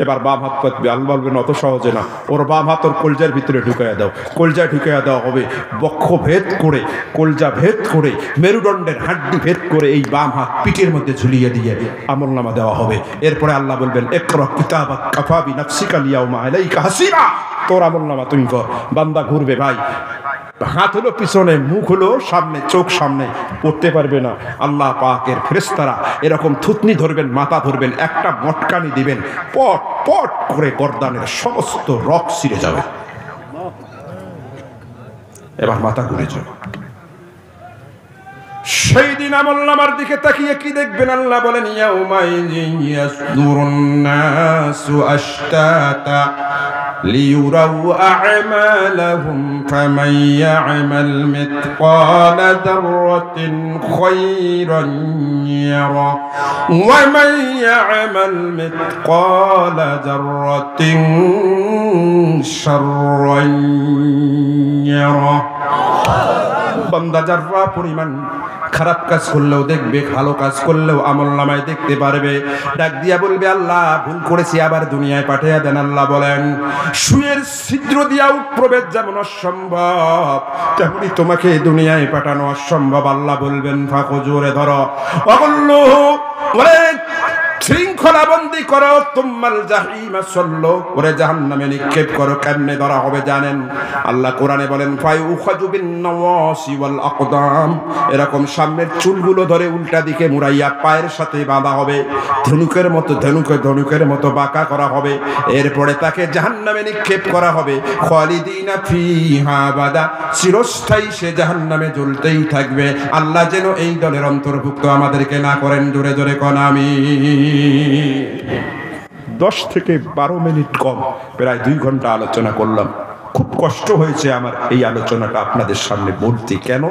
এবার বাম হাত পাতবে। আল্লাহ বলবেন অত সহজে না, ওর বাম হাত ওর কলজার ভিতরে ঢুকাইয়া দাও। কলজা ঢুকাইয়া দেওয়া হবে, বক্ষ ভেদ করে, কলজা ভেদ করে, মেরুদণ্ডের হাড্ডি ভেদ করে এই বাম হাত পিঠের মধ্যে ঝুলিয়ে দিয়ে আমলনামা দেওয়া হবে। এরপরে আল্লাহ বলবেন ইকরা কিতাবাক কাফা বিনাফসিকা আল-ইয়াওমা আলাইকা হাসিবা, তোর আমলনামা তুই কর। বান্দা ঘুরবে ভাই, হাত হলো পিছনে, মুখ হলো সামনে, চোখ সামনে, পড়তে পারবে না। আল্লাহ পাকের ফেরেশতারা এরকম থুতনি ধরবেন, মাথা ধরবেন, একটা মটকানি দিবেন, পট পট করে গর্দানের সমস্ত রক ছিঁড়ে যাবে। এবার মাথা ঘুরে যাবে। সেই দিন আমলনামার দিকে তাকিয়ে কি দেখবেন? আল্লাহ বলেন ইয়াউমাইযিন ইয়াসদুরুন নাসু আশতাতা লিয়ুরাউ আ'মালাহুম ফামান ইয়া'মাল মিথকালা যাররাতিন খায়রান ইয়ারা ওয়া মান ইয়া'মাল মিথকালা যাররাতিন শাররান ইয়ারা। বান্দা যারা পরিমাণ খারাপ কাজ করলেও দেখবে, ভালো কাজ করলেও আমলনামায় দেখতে পারবে। ডাক দিয়া বলবে আল্লাহ ভুল করেছি, আবার দুনিয়ায় পাঠিয়ে দেন। আল্লাহ বলেন সুয়ের ছিদ্র দিয়া প্রবেশ যেমন অসম্ভব, তেমনি তোমাকে দুনিয়ায় পাঠানো অসম্ভব। আল্লাহ বলবেন ফাঁকো জোরে ধরো, অবল্লু বলে শৃঙ্খলাবন্দি করো, তুম্মাল জাহিমা সল্লো, ওরে জাহান্নামে নিক্ষেপ করো। কেমনে ধরা হবে জানেন? আল্লাহ কোরআনে বলেন ফায়ুখাযু বিন-নওয়াসি ওয়াল আকদাম, এরকম সামনের চুলগুলো ধরে উল্টা দিকে মুড়াইয়া পায়ের সাথে বাঁধা হবে, ধনুকের মতো, ধনুকের মতো বাঁকা করা হবে। এরপরে তাকে জাহান্নামে নিক্ষেপ করা হবে। খালিদিনা ফিহা আবাদা, চিরস্থায়ী সে জাহান্নামে জ্বলতেই থাকবে। আল্লাহ যেন এই দলের অন্তর্ভুক্ত আমাদেরকে না করেন। জোরে জোরে কোন আমিন। 10 থেকে 12 মিনিট কম, প্রায় 2 ঘন্টা আলোচনা করলাম। খুব কষ্ট হয়েছে আমার এই আলোচনাটা আপনাদের সামনে বলতে। কেন?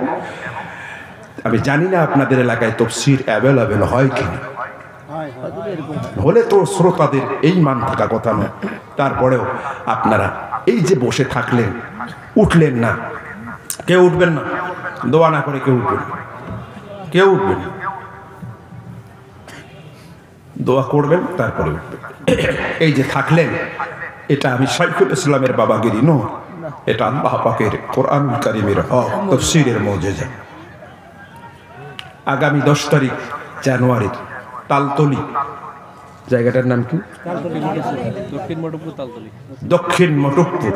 আমি জানি না আপনাদের এলাকায় তাফসীর অ্যাভেলেবেল হয় কিনা, হলে তো শ্রোতাদের এই মান থাকা কথা না। তারপরেও আপনারা এই যে বসে থাকলেন, উঠলেন না, কেউ উঠবেন না, দোয়া না করে কেউ উঠবেন, কেউ উঠবেন, দোয়া করবেন তারপরে উঠবেন। এই যে থাকলেন, এটা আমি শাইখুল ইসলামের বাবাগিরি নয়, এটা আল্লাহ পাকের কোরআনুল কারীমের হক, তাফসীরের মুজিজা। আগামী 10 তারিখ জানুয়ারি তালতলি, জায়গাটার নাম কি? দক্ষিণ মটকপুর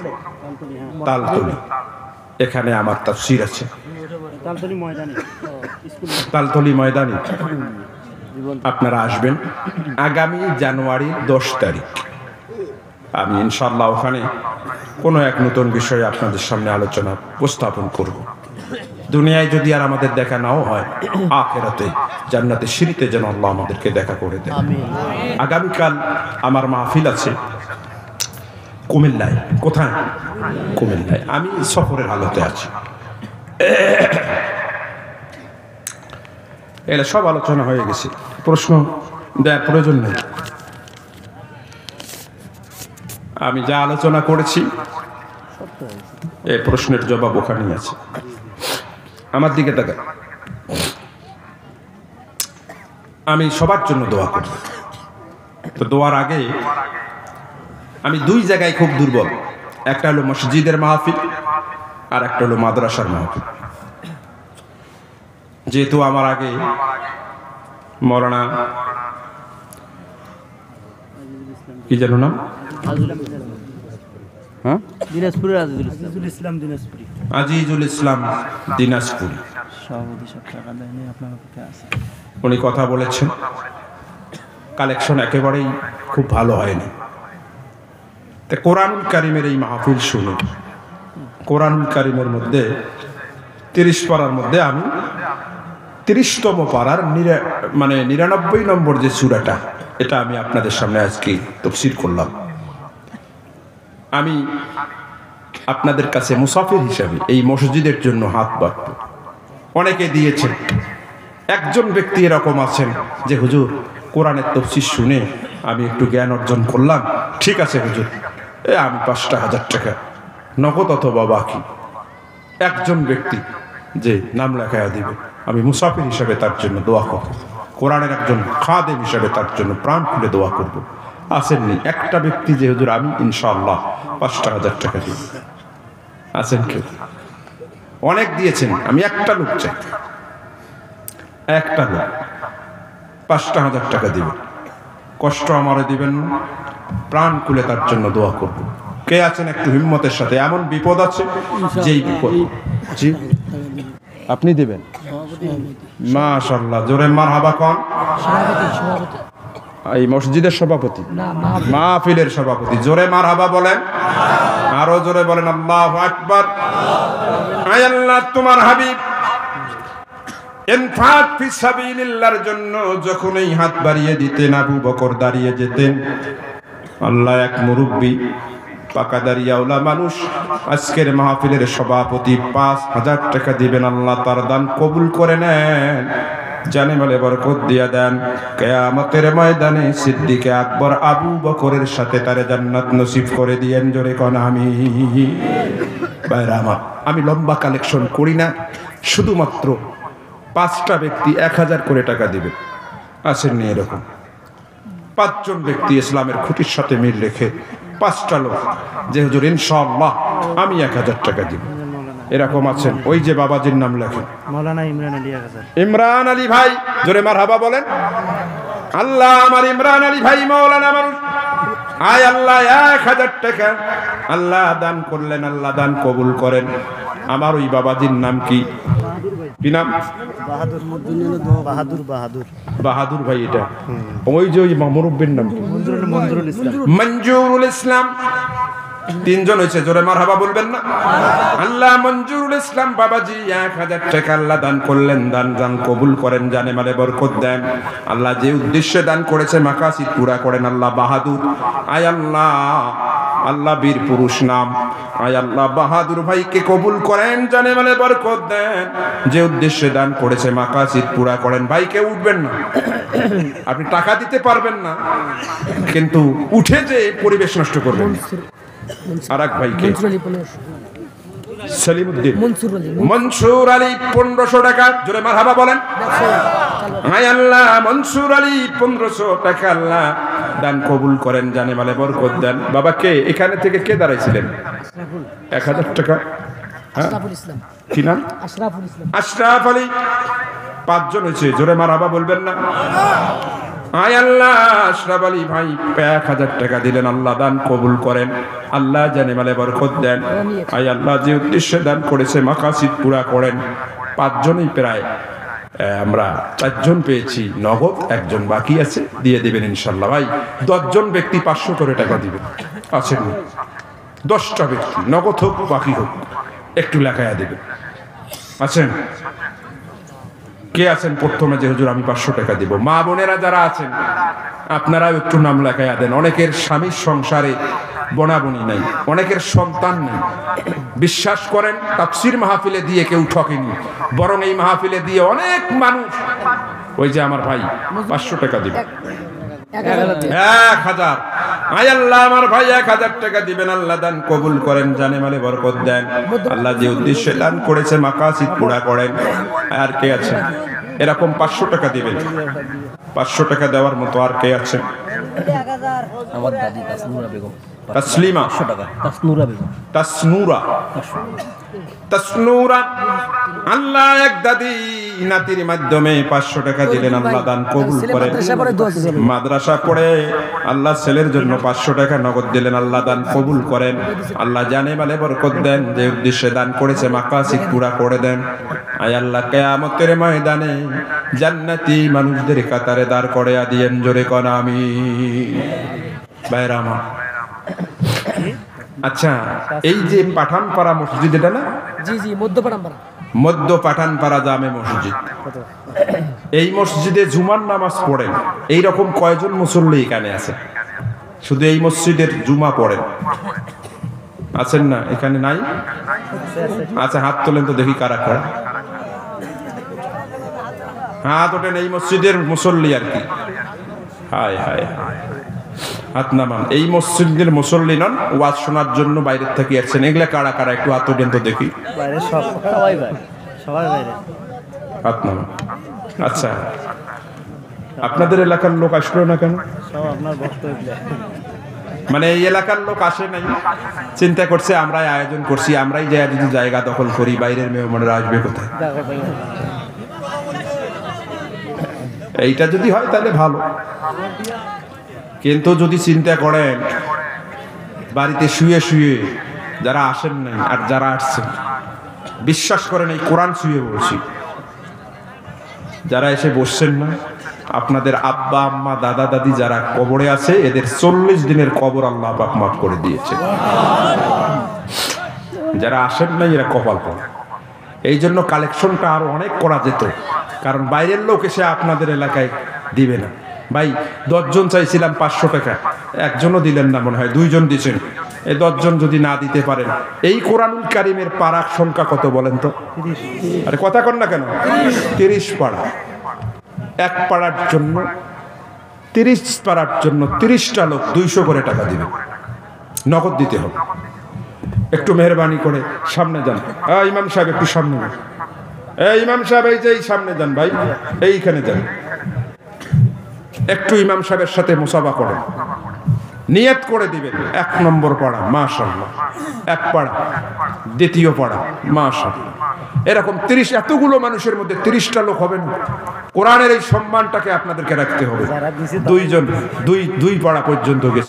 তালতলি, এখানে আমার তাফসীর আছে। তালতলি ময়দানে আপনারা আসবেন আগামী জানুয়ারি 10 তারিখ। আমি ইনশাআল্লাহ ওখানে কোনো এক নতুন বিষয়ে আপনাদের সামনে আলোচনা উপস্থাপন করব। দুনিয়ায় যদি আর আমাদের দেখা নাও হয়, আখিরাতে জান্নাতে সিঁড়িতে যেন আল্লাহ আমাদেরকে দেখা করে দেন। আগামীকাল আমার মাহফিল আছে কুমিল্লায়। কোথায়? কুমিল্লায়। আমি সফরের হালতে আছি। এগুলো সব আলোচনা হয়ে গেছে, প্রশ্ন দেওয়ার প্রয়োজন নেই। আমি যা আলোচনা করেছি এই প্রশ্নের জবাব ওখানেই আছে। আমার দিকে তাকা। আমি সবার জন্য দোয়া করি। তো দোয়ার আগে আমি 2 জায়গায় খুব দুর্বল। একটা হলো মসজিদের মাহফিল, আর একটা হলো মাদ্রাসার মাহফিল। যেহেতু আমার আগে মৌলানা কি জানো না, আজিজুল ইসলাম দিনাজপুরি, উনি কথা বলেছেন। কালেকশন একেবারেই খুব ভালো হয়নি। তা কোরআনুল কারীমের এই মাহফিল শুনে, কোরআনুল কারীমের মধ্যে 30 পারার মধ্যে আমি 30তম পারার 99 নম্বর যে সূরাটা, এটা আমি আপনাদের সামনে আজকে তাফসীর করলাম। আমি আপনাদের কাছে মুসাফির হিসাবে এই মসজিদের জন্য হাত বাড়ব। অনেকে দিয়েছেন। একজন ব্যক্তি এরকম আছেন যে হুজুর কোরআনের তাফসীর শুনে আমি একটু জ্ঞান অর্জন করলাম, ঠিক আছে হুজুর, আমি 5,000 টাকা নগদ অথবা বাকি। একজন ব্যক্তি যে নাম লেখায়া দিবে, আমি মুসাফির হিসাবে তার জন্য দোয়া করব, কোরআনের একজন খাদেম হিসাবে তার জন্য প্রাণ খুলে দোয়া করব। আসেননি একটা ব্যক্তি যে হুজুর আমি ইনশাআল্লাহ 5,000 টাকা দিব? আছেন কেউ? অনেক দিয়েছেন, আমি একটা লোক চাই, একটা লোক 5,000 টাকা দিবেন। কষ্ট আমারও দিবেন না, প্রাণ খুলে তার জন্য দোয়া করব। কে আছেন একটু হিম্মতের সাথে? এমন বিপদ আছে যেই বিপদ। জি আপনি দিবেন? মাশাআল্লাহ, জোরে মারহাবা কোন? এই মসজিদের সভাপতি, মাহফিলের সভাপতি, জোরে মারহাবা বলেন, আরো জোরে বলেন আল্লাহু আকবার। আয় আল্লাহ, তোমার হাবিব ইনফাক ফি সাবিলিল্লাহর জন্য যখন এই হাত বাড়িয়ে দিতেন, আবু বকর দাঁড়িয়ে যেতেন। আল্লাহ, এক মুরব্বী পাকা দাঁড়িয়াওয়ালা মানুষ আজকের মাহফিলের সভাপতি 5,000 টাকা দিবেন। আল্লাহ তার দান কবুল করে নেন, জানে বলে বরকত দিয়া দেন। কিয়ামতের ময়দানে সিদ্দিকে আকবর আবু বকরের সাথে তারে জান্নাত নসিব করে দিয়েন। জোরে কোন আমিন। ভাইরা আমার, আমি লম্বা কালেকশন করি না, শুধুমাত্র 5টা ব্যক্তি 1,000 করে টাকা দিবে। আসেননি এরকম 5 জন ব্যক্তি ইসলামের খুঁটির সাথে মিল রেখে 5টা লোক যে হুজুর ইনশাআল্লাহ আমি 1,000 টাকা দিব, এরকম আছেন? ওই যে বাবাজির নাম লেখেন, মাওলানা ইমরান আলী। ইমরান আলী ভাই, জোরে মারহাবা বলেন। আল্লাহ, আমার ইমরান আলী ভাই মাওলানা মানুষ, আয় আল্লাহ 1,000 টাকা আল্লাহ দান করলেন, আল্লাহ দান কবুল করেন। আমার ওই বাবাজির নাম কি? কি নাম? বাহাদুর ভাই। এটা ওই যে ওই মুরব্বির নাম মঞ্জুরুল ইসলাম। 3 জন হয়েছে, জোরে মারহাবা বলবেন না? আল্লাহ মঞ্জুরুল ইসলাম বাবাজি 1,000 টাকা আল্লাহ দান করলেন, দান কবুল করেন, জানে মালে বরকত দেন। আল্লাহ যে উদ্দেশ্যে দান করেছে মাকাসিদ পুরা করেন। আল্লাহ বাহাদুর, আয় আল্লাহ, আল্লাহ বীর পুরুষ নাম, আয় আল্লাহ বাহাদুর ভাইকে কবুল করেন, জানে মালে বরকত দেন। যে উদ্দেশ্যে দান করেছে মাকাসিদ পুরা করেন। ভাইকে উঠবেন না, আপনি টাকা দিতে পারবেন না, কিন্তু উঠে যে পরিবেশ নষ্ট করবেন। আর এক ভাইকে সেলিমউদ্দিন মনসুর আলী 1,500 টাকা, জোরে মারহাবা বলেন। আয় আল্লাহ, মনসুর আলী 1,500 টাকা আল্লাহ দান কবুল করেন, জানে মালে বরকত দেন। বাবা কে এখানে থেকে কে দাঁড়াইছিলেন? 1,000 টাকা। কি নাম? আশরাফ আলী। 5 জন হয়েছে, জোরে মারহাবা বলবেন না? আয় আল্লাহ, আশরাফ আলী ভাই 1,000 টাকা দিলেন, আল্লাহ দান কবুল করেন, আল্লাহ জানে মালে বরকত দেন। আয় আল্লাহ যে উদ্দেশ্যে দান করেছে মাকাসিদ পুরা করেন। 5 জনই প্রায় আমরা 4 জন পেয়েছি নগদ, 1 জন বাকি আছে, দিয়ে দিবেন ইনশাআল্লাহ। ভাই 10 জন ব্যক্তি 500 করে টাকা দিবেন। আছেন 10টা ব্যক্তি, নগদ হোক বাকি হোক, একটু লেখায়া দিবেন। আছেন? কে আছেন প্রথমে যে হুজুর আমি 500 টাকা দিব? মা বোনেরা যারা আছেন আপনারাও একটু নাম লেখায়া দেন। অনেকের স্বামীর সংসারে বনাবনি নাই, অনেকের সন্তান নেই। বিশ্বাস করেন, তাফসীর মাহফিলে দিয়ে কেউ ঠকেনি, বরং এই মাহফিলে দিয়ে অনেক মানুষ, ওই যে আমার ভাই 500 টাকা দিবে, 1,000। আয় আল্লাহ, আমার ভাই 1,000 টাকা দিবেন, আল্লাহ দান কবুল করেন, জানে মালে বরকত দেন। আল্লাহ যে উদ্দেশ্যে দান করেছে মাকাসিদ পুরা করেন। আর কে আছে এরকম 500 টাকা দিবেন? 500 টাকা দেওয়ার মতো আর কে আছে? আমার দাদি তাসনুরা বেগম। তাসলিমা 500 টাকা। তাসনুরা বেগম। তাসনুরা আল্লাহ এক দাদি নাতির মাধ্যমে 500 টাকা দিলেন, আল্লাহ দান কবুল করেন। মাদ্রাসা পড়ে আল্লাহ ছেলের জন্য 500 টাকা নগদ দিলেন, আল্লাহ দান কবুল করেন, আল্লাহ জানে মালে বরকত দেন। যে উদ্দেশ্যে দান করেছে মাকাসিদ পুরা করে দেন। আয় আল্লাহ, কিয়ামতের ময়দানে জান্নাতি মানুষদের কাতারে দাঁড় করে দিয়েন। জোরে কোন আমিন। ভাইরা আমার, আচ্ছা এই যে পাঠানপাড়া মসজিদ, এটা না? জি জি, মধ্য পাঠানপাড়া জামে মসজিদ। এই মসজিদে জুমার নামাজ পড়েন এইরকম কয়জন মুসল্লি এখানে আছে? শুধু এই মসজিদের জুমা পড়েন আছেন না? এখানে নাই? আচ্ছা, হাত তোলেন তো দেখি কারা কারা হাত ওঠেন। এই মসজিদের মুসল্লি আর কি। হায় হায় হায়, হাত নামান। এই মসজিদের মুসল্লি নন, ওয়াজ শোনার জন্য বাইরের থেকে আসছেন। এগুলা কারা কারা একটু হাত ওঠেন তো দেখি। বাইরে সবাই বাইরে, সবাই বাইরে। হাত নামান। আচ্ছা, আপনাদের এলাকার লোক আসলো না কেন? সব আপনার বক্তব্য। মানে এই এলাকার লোক আসে নাই, চিন্তা করছে আমরাই আয়োজন করছি, আমরাই যাই যদি জায়গা দখল করি, বাইরের মেহমানরা আসবে কোথায়? এইটা যদি হয় তাহলে ভালো, কিন্তু যদি চিন্তা করেন বাড়িতে শুয়ে শুয়ে যারা আসেন নাই আর যারা আসছেন, বিশ্বাস করেন এই কোরআন শুয়ে বলছি, যারা এসে বসছেন না, আপনাদের আব্বা আম্মা দাদা দাদি যারা কবরে আছে এদের 40 দিনের কবর আল্লাহ পাক মাফ করে দিয়েছে। যারা আসেন নাই এরা কপাল পড়ে। এই জন্য কালেকশনটা আরো অনেক করা যেত, কারণ বাইরের লোক এসে আপনাদের এলাকায় দিবে না। ভাই 10 জন চাইছিলাম 500 টাকা, একজনও দিলেন না, মনে হয় 2 জন দিয়েছেন। এই 10 জন যদি না দিতে পারেন, এই কোরআনুল কারিমের পারার সংখ্যা কত বলেন তো? আরে কথা কন না কেন? 30 পারা। এক পাড়ার জন্য 30 পাড়ার জন্য 30টা লোক 200 করে টাকা দিবে, নগদ দিতে হবে। একটু মেহরবানি করে সামনে যান। ইমাম সাহেব একটু সামনে যান। ইমাম সাহেব এই যে এই সামনে যান ভাই, এইখানে যান। একটু ইমাম সাহেবের সাথে মুসাফা করেন, নিয়ত করে দিবেন 1 নম্বর পাড়া মাশাআল্লাহ, 1 পাড়া, দ্বিতীয় পাড়া মাশাআল্লাহ, এরকম 30। এতগুলো মানুষের মধ্যে 30টা লোক হবে না? কোরআনের এই সম্মানটাকে আপনাদেরকে রাখতে হবে। 2 জন 2 পাড়া পর্যন্ত গেছে।